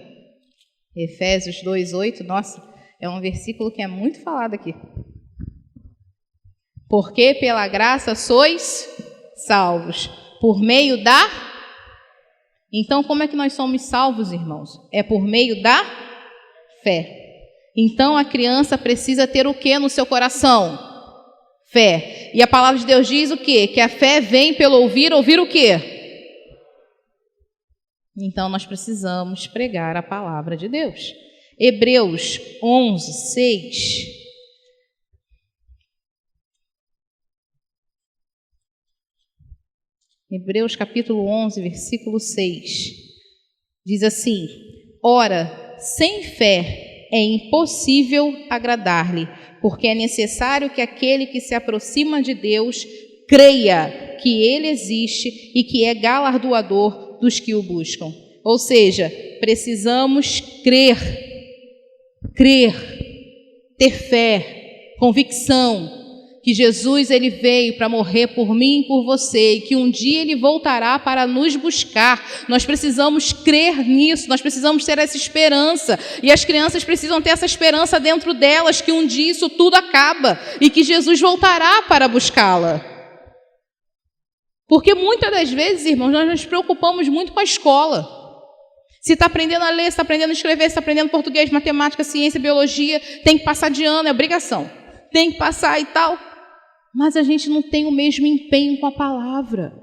Efésios 2:8. Nossa, é um versículo que é muito falado aqui. Porque pela graça sois salvos, por meio da... Então, como é que nós somos salvos, irmãos? É por meio da fé. Então, a criança precisa ter o que no seu coração? Fé. E a palavra de Deus diz o quê? Que a fé vem pelo ouvir o quê? Então nós precisamos pregar a palavra de Deus. Hebreus 11, 6. Hebreus capítulo 11, versículo 6. Diz assim: ora, sem fé é impossível agradar-lhe, porque é necessário que aquele que se aproxima de Deus creia que ele existe e que é galardoador dos que o buscam. Ou seja, precisamos crer, ter fé, convicção, que Jesus ele veio para morrer por mim e por você, e que um dia ele voltará para nos buscar. Nós precisamos crer nisso, nós precisamos ter essa esperança, e as crianças precisam ter essa esperança dentro delas, que um dia isso tudo acaba, e que Jesus voltará para buscá-la. Porque muitas das vezes, irmãos, nós nos preocupamos muito com a escola. Se está aprendendo a ler, se está aprendendo a escrever, se está aprendendo português, matemática, ciência, biologia, tem que passar de ano, é obrigação. Tem que passar e tal. Mas a gente não tem o mesmo empenho com a palavra.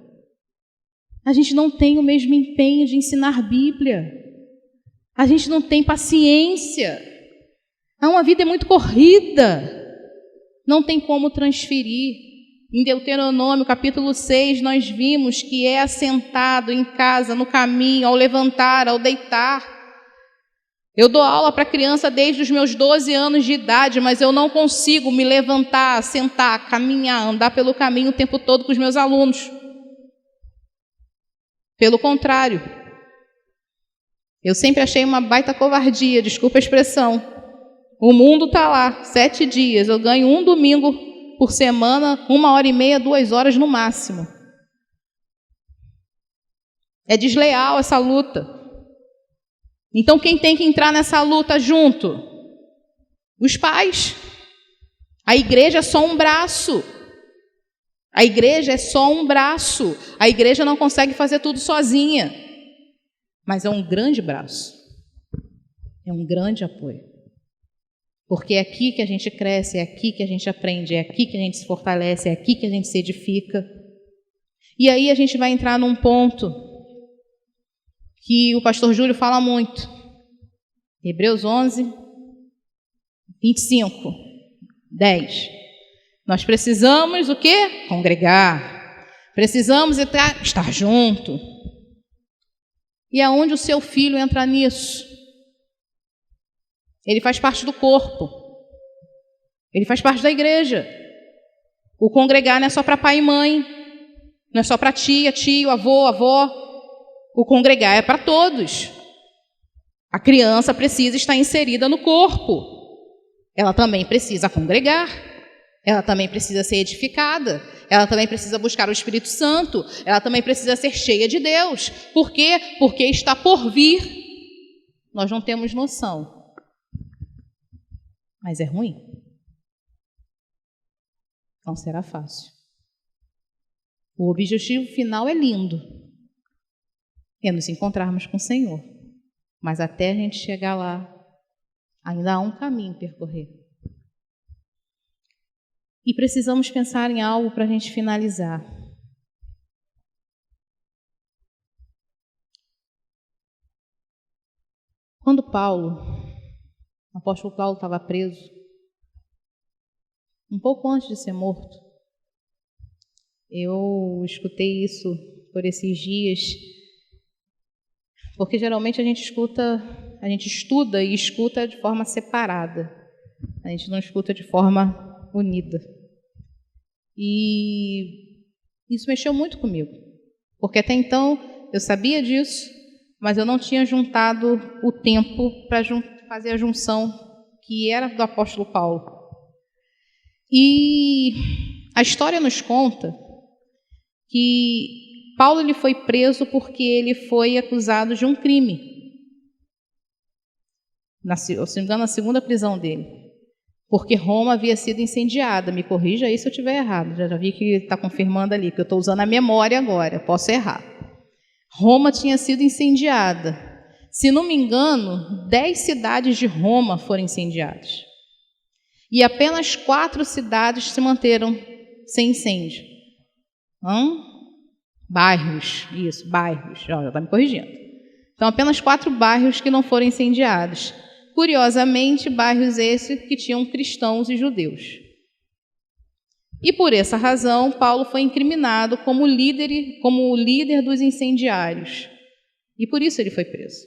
A gente não tem o mesmo empenho de ensinar Bíblia. A gente não tem paciência. Uma vida é muito corrida. Não tem como transferir. Em Deuteronômio, capítulo 6, nós vimos que é assentado em casa, no caminho, ao levantar, ao deitar. Eu dou aula para criança desde os meus 12 anos de idade, mas eu não consigo me levantar, sentar, caminhar, andar pelo caminho o tempo todo com os meus alunos. Pelo contrário, eu sempre achei uma baita covardia, desculpa a expressão. O mundo está lá, 7 dias, eu ganho um domingo por semana, 1h30, 2 horas no máximo. É desleal essa luta. Então, quem tem que entrar nessa luta junto? Os pais. A igreja é só um braço. A igreja é só um braço. A igreja não consegue fazer tudo sozinha. Mas é um grande braço. É um grande apoio. Porque é aqui que a gente cresce, é aqui que a gente aprende, é aqui que a gente se fortalece, é aqui que a gente se edifica. E aí a gente vai entrar num ponto que o pastor Júlio fala muito. Hebreus 11, 25, 10. Nós precisamos o quê? Congregar. Precisamos estar junto. E aonde o seu filho entra nisso? Ele faz parte do corpo. Ele faz parte da igreja. O congregar não é só para pai e mãe. Não é só para tia, tio, avô, avó. O congregar é para todos. A criança precisa estar inserida no corpo. Ela também precisa congregar. Ela também precisa ser edificada. Ela também precisa buscar o Espírito Santo. Ela também precisa ser cheia de Deus. Por quê? Porque está por vir. Nós não temos noção. Mas é ruim. Não será fácil. O objetivo final é lindo. É nos encontrarmos com o Senhor. Mas até a gente chegar lá, ainda há um caminho a percorrer. E precisamos pensar em algo para a gente finalizar. Quando o apóstolo Paulo estava preso, um pouco antes de ser morto, eu escutei isso por esses dias. Porque geralmente a gente estuda e escuta de forma separada. A gente não escuta de forma unida. E isso mexeu muito comigo. Porque até então eu sabia disso, mas eu não tinha juntado o tempo para fazer a junção que era do apóstolo Paulo. E a história nos conta que Paulo ele foi preso porque ele foi acusado de um crime. Se não me engano, na segunda prisão dele. Porque Roma havia sido incendiada. Me corrija aí se eu estiver errado. Já vi que está confirmando ali, que eu estou usando a memória agora. Posso errar. Roma tinha sido incendiada. Se não me engano, 10 cidades de Roma foram incendiadas. E apenas 4 cidades se manteram sem incêndio? Bairros, isso, bairros, já está me corrigindo. Então, apenas 4 bairros que não foram incendiados. Curiosamente, bairros esses que tinham cristãos e judeus. E por essa razão, Paulo foi incriminado como líder dos incendiários. E por isso ele foi preso.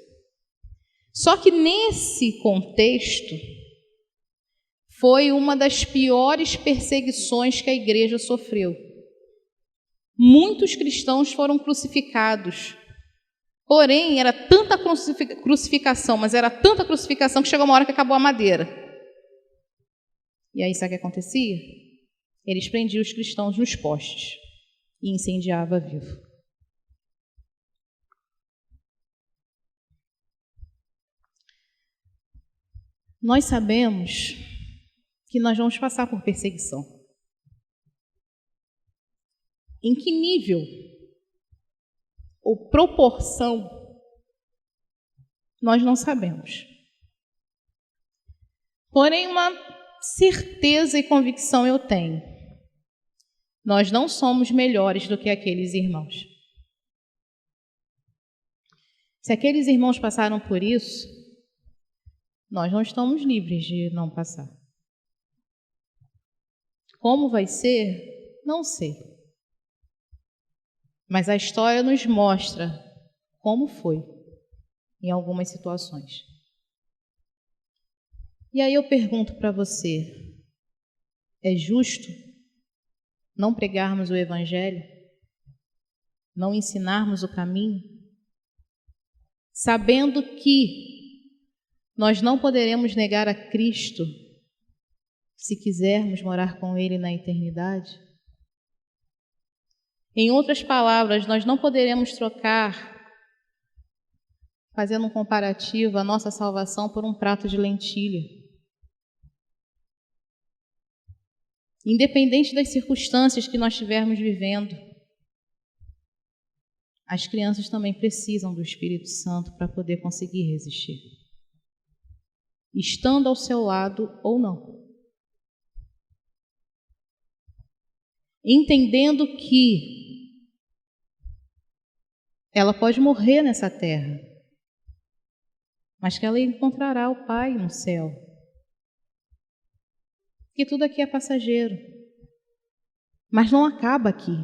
Só que nesse contexto, foi uma das piores perseguições que a igreja sofreu. Muitos cristãos foram crucificados. Porém, era tanta crucificação, mas era tanta crucificação que chegou uma hora que acabou a madeira. E aí, sabe o que acontecia? Eles prendiam os cristãos nos postes e incendiava vivo. Nós sabemos que nós vamos passar por perseguição. Em que nível ou proporção, nós não sabemos. Porém, uma certeza e convicção eu tenho. Nós não somos melhores do que aqueles irmãos. Se aqueles irmãos passaram por isso, nós não estamos livres de não passar. Como vai ser? Não sei. Mas a história nos mostra como foi em algumas situações. E aí eu pergunto para você, é justo não pregarmos o Evangelho? Não ensinarmos o caminho? Sabendo que nós não poderemos negar a Cristo se quisermos morar com Ele na eternidade? Em outras palavras, nós não poderemos trocar, fazendo um comparativo, a nossa salvação por um prato de lentilha. Independente das circunstâncias que nós estivermos vivendo, as crianças também precisam do Espírito Santo para poder conseguir resistir, estando ao seu lado ou não. Entendendo que ela pode morrer nessa terra, mas que ela encontrará o Pai no céu. Que tudo aqui é passageiro, mas não acaba aqui,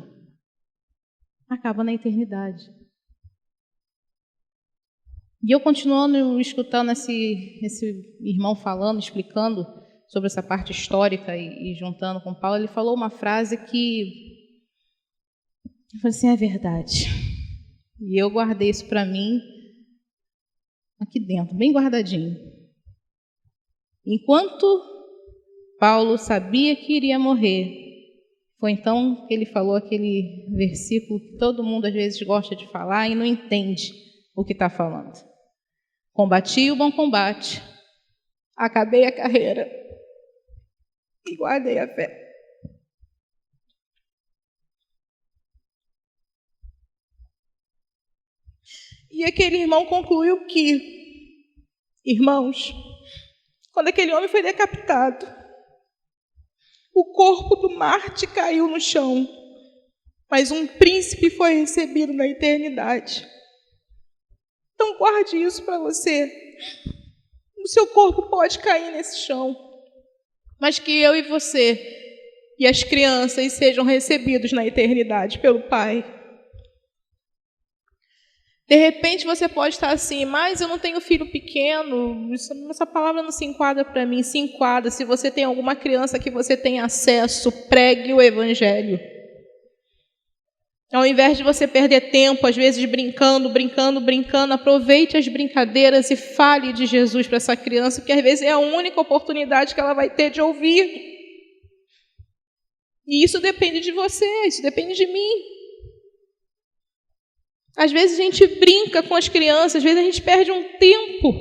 acaba na eternidade. E eu continuando escutando esse irmão falando, explicando sobre essa parte histórica e juntando com Paulo, ele falou uma frase que eu falei assim, é verdade. E eu guardei isso para mim aqui dentro, bem guardadinho. Enquanto Paulo sabia que iria morrer, foi então que ele falou aquele versículo que todo mundo às vezes gosta de falar e não entende o que está falando. Combati o bom combate, acabei a carreira e guardei a fé. E aquele irmão concluiu que, irmãos, quando aquele homem foi decapitado, o corpo do Marte caiu no chão, mas um príncipe foi recebido na eternidade. Então guarde isso para você. O seu corpo pode cair nesse chão, mas que eu e você e as crianças sejam recebidos na eternidade pelo Pai. De repente você pode estar assim, mas eu não tenho filho pequeno, essa palavra não se enquadra para mim. Se enquadra. Se você tem alguma criança que você tem acesso, pregue o Evangelho. Ao invés de você perder tempo, às vezes brincando, aproveite as brincadeiras e fale de Jesus para essa criança, porque às vezes é a única oportunidade que ela vai ter de ouvir. E isso depende de você, isso depende de mim. Às vezes a gente brinca com as crianças, às vezes a gente perde um tempo,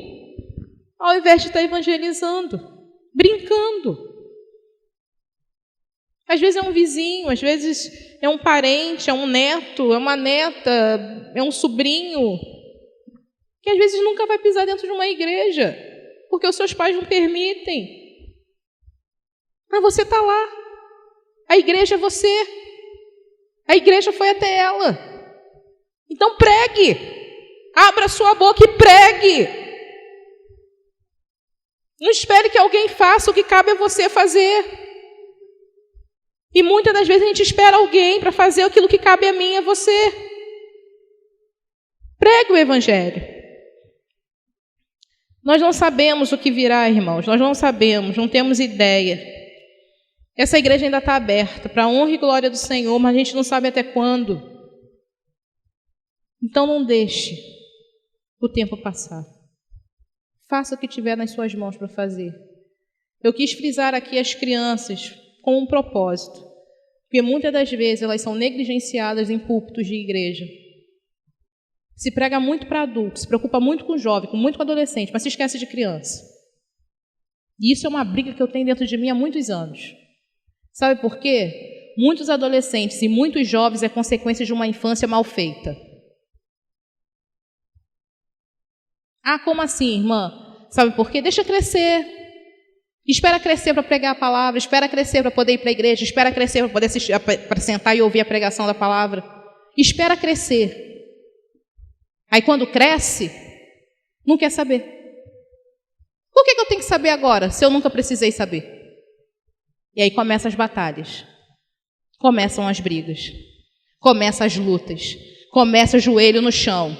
ao invés de estar evangelizando, brincando. Às vezes é um vizinho, às vezes é um parente, é um neto, é uma neta, é um sobrinho, que às vezes nunca vai pisar dentro de uma igreja, porque os seus pais não permitem. Mas você está lá. A igreja é você. A igreja foi até ela. Então pregue. Abra sua boca e pregue. Não espere que alguém faça o que cabe a você fazer. E muitas das vezes a gente espera alguém para fazer aquilo que cabe a mim e a você. Pregue o evangelho. Nós não sabemos o que virá, irmãos. Nós não sabemos, não temos ideia. Essa igreja ainda está aberta para a honra e glória do Senhor, mas a gente não sabe até quando. Então não deixe o tempo passar. Faça o que tiver nas suas mãos para fazer. Eu quis frisar aqui as crianças com um propósito, porque muitas das vezes elas são negligenciadas em púlpitos de igreja. Se prega muito para adultos, se preocupa muito com jovem, muito com adolescente, mas se esquece de criança. E isso é uma briga que eu tenho dentro de mim há muitos anos. Sabe por quê? Muitos adolescentes e muitos jovens é consequência de uma infância mal feita. Ah, como assim, irmã? Sabe por quê? Deixa crescer. Espera crescer para pregar a palavra, espera crescer para poder ir para a igreja, espera crescer para poder assistir, para sentar e ouvir a pregação da palavra. Espera crescer. Aí quando cresce, não quer saber. Por que eu tenho que saber agora, se eu nunca precisei saber? E aí começam as batalhas, começam as brigas, começam as lutas, começa o joelho no chão,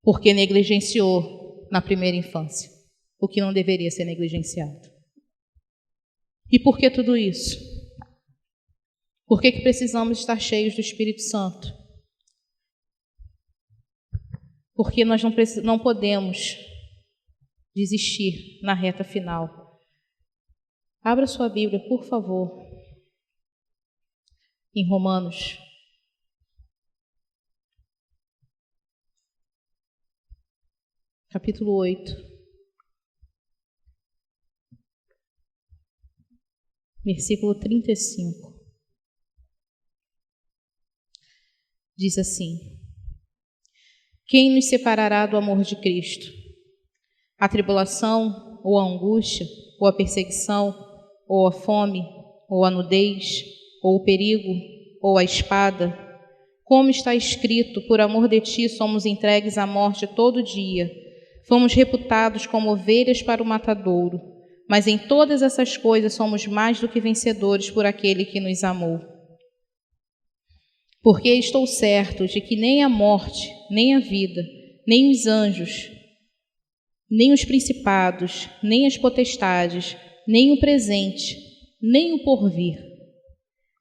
porque negligenciou na primeira infância o que não deveria ser negligenciado. E por que tudo isso? Por que precisamos estar cheios do Espírito Santo? Porque nós não podemos desistir na reta final. Abra sua Bíblia, por favor, em Romanos. Capítulo 8. Versículo 35. Diz assim: Quem nos separará do amor de Cristo? A tribulação, ou a angústia, ou a perseguição, ou a fome, ou a nudez, ou o perigo, ou a espada? Como está escrito, por amor de ti somos entregues à morte todo dia. Fomos reputados como ovelhas para o matadouro, mas em todas essas coisas somos mais do que vencedores por aquele que nos amou. Porque estou certo de que nem a morte, nem a vida, nem os anjos, nem os principados, nem as potestades, nem o presente, nem o porvir,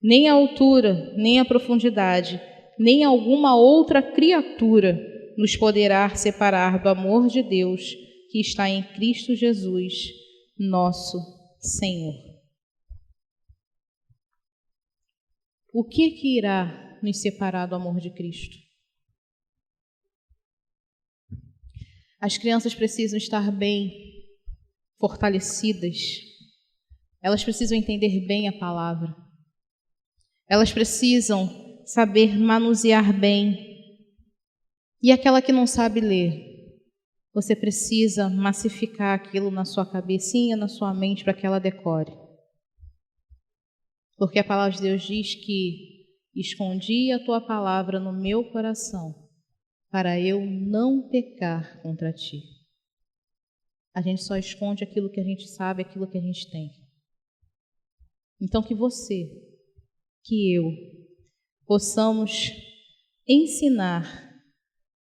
nem a altura, nem a profundidade, nem alguma outra criatura nos poderá separar do amor de Deus que está em Cristo Jesus, nosso Senhor. O que irá nos separar do amor de Cristo? As crianças precisam estar bem fortalecidas. Elas precisam entender bem a palavra. Elas precisam saber manusear bem. E aquela que não sabe ler, você precisa massificar aquilo na sua cabecinha, na sua mente, para que ela decore. Porque a palavra de Deus diz que escondi a tua palavra no meu coração, para eu não pecar contra ti. A gente só esconde aquilo que a gente sabe, aquilo que a gente tem. Então que você, que eu, possamos ensinar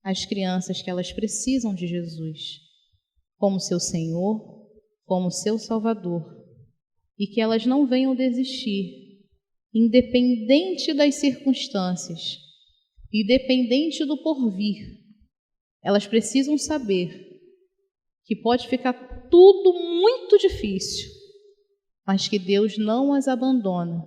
as crianças que elas precisam de Jesus como seu Senhor, como seu Salvador, e que elas não venham desistir, independente das circunstâncias, independente do porvir. Elas precisam saber que pode ficar tudo muito difícil, mas que Deus não as abandona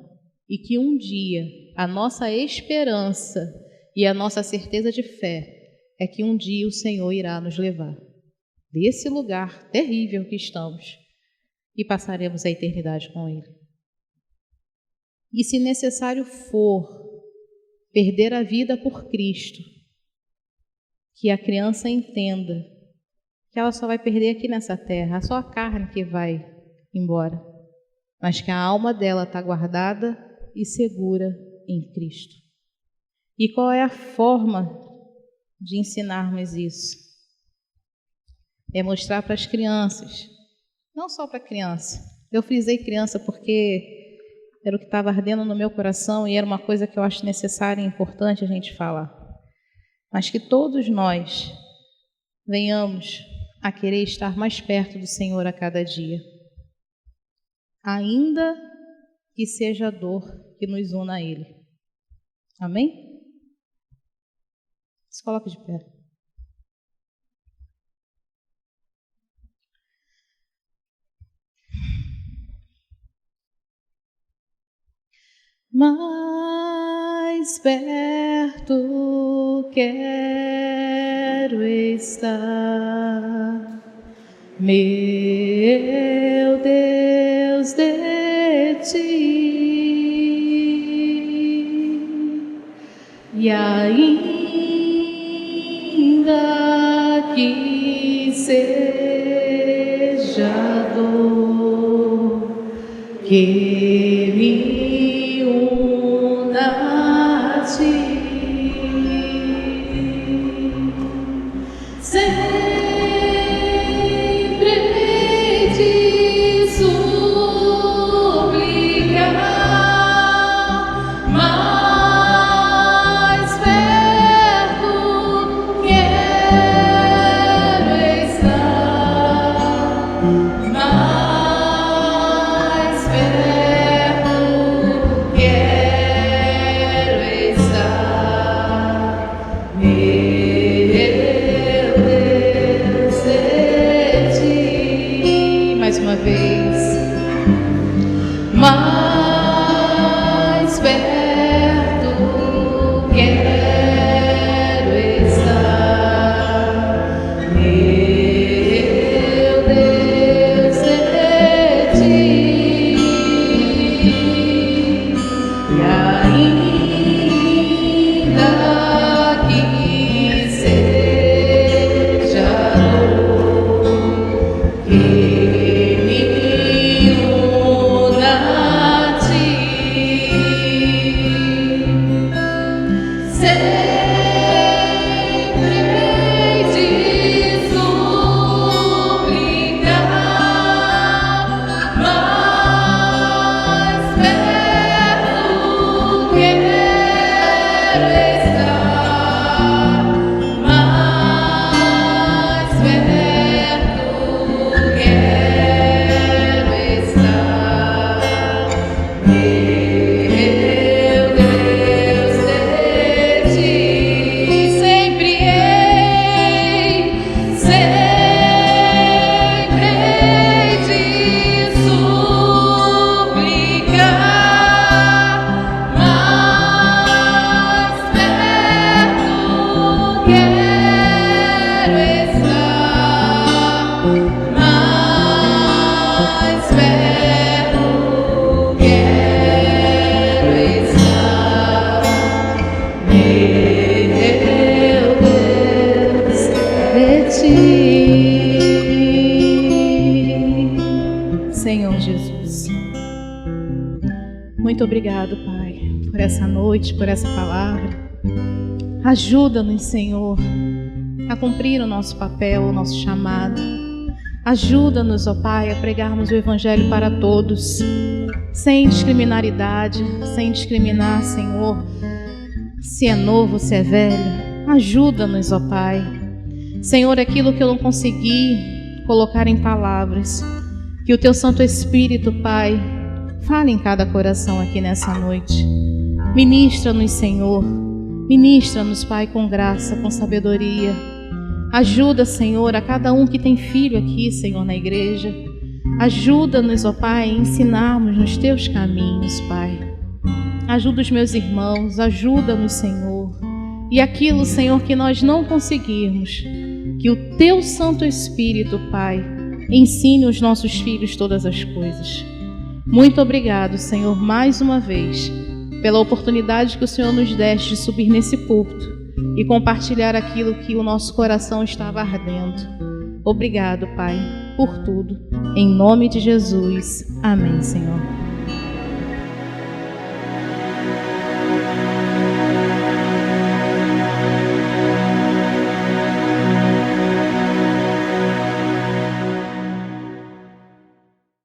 e que um dia a nossa esperança e a nossa certeza de fé é que um dia o Senhor irá nos levar desse lugar terrível que estamos e passaremos a eternidade com Ele. E se necessário for perder a vida por Cristo, que a criança entenda que ela só vai perder aqui nessa terra, só a carne que vai embora, mas que a alma dela está guardada e segura em Cristo. E qual é a forma de ensinarmos isso? É mostrar para as crianças, não só para criança. Eu frisei criança porque era o que estava ardendo no meu coração e era uma coisa que eu acho necessária e importante a gente falar. Mas que todos nós venhamos a querer estar mais perto do Senhor a cada dia, ainda que seja a dor que nos una a Ele. Amém? Se coloca de pé. Mais perto quero estar, meu Deus, de ti, e ainda que seja dor que me una a ti, sempre hei de suplicar, mais perto quero estar, mais perto quero estar, meu Deus, de ti. Mais uma vez. Mais perto quero estar, meu Deus, de ti, e ainda que seja dor que me una a ti, sempre hei de suplicar, mais perto quero estar, mais perto quero estar, meu Deus, de ti, sempre hei de suplicar, mais perto quero estar, mais perto quero estar, meu Deus, de ti. Senhor Jesus, muito obrigado, Pai, por essa noite, por essa palavra. Ajuda-nos, Senhor, a cumprir o nosso papel, o nosso chamado. Ajuda-nos, ó Pai, a pregarmos o Evangelho para todos, sem discriminaridade, sem discriminar, Senhor, se é novo, se é velho. Ajuda-nos, ó Pai. Senhor, aquilo que eu não consegui colocar em palavras, que o Teu Santo Espírito, Pai, fale em cada coração aqui nessa noite. Ministra-nos, Senhor. Ministra-nos, Pai, com graça, com sabedoria. Ajuda, Senhor, a cada um que tem filho aqui, Senhor, na igreja. Ajuda-nos, ó Pai, a ensinarmos nos Teus caminhos, Pai. Ajuda os meus irmãos, ajuda-nos, Senhor. E aquilo, Senhor, que nós não conseguirmos, que o Teu Santo Espírito, Pai, ensine os nossos filhos todas as coisas. Muito obrigado, Senhor, mais uma vez, pela oportunidade que o Senhor nos deste de subir nesse púlpito e compartilhar aquilo que o nosso coração estava ardendo. Obrigado, Pai, por tudo. Em nome de Jesus. Amém, Senhor.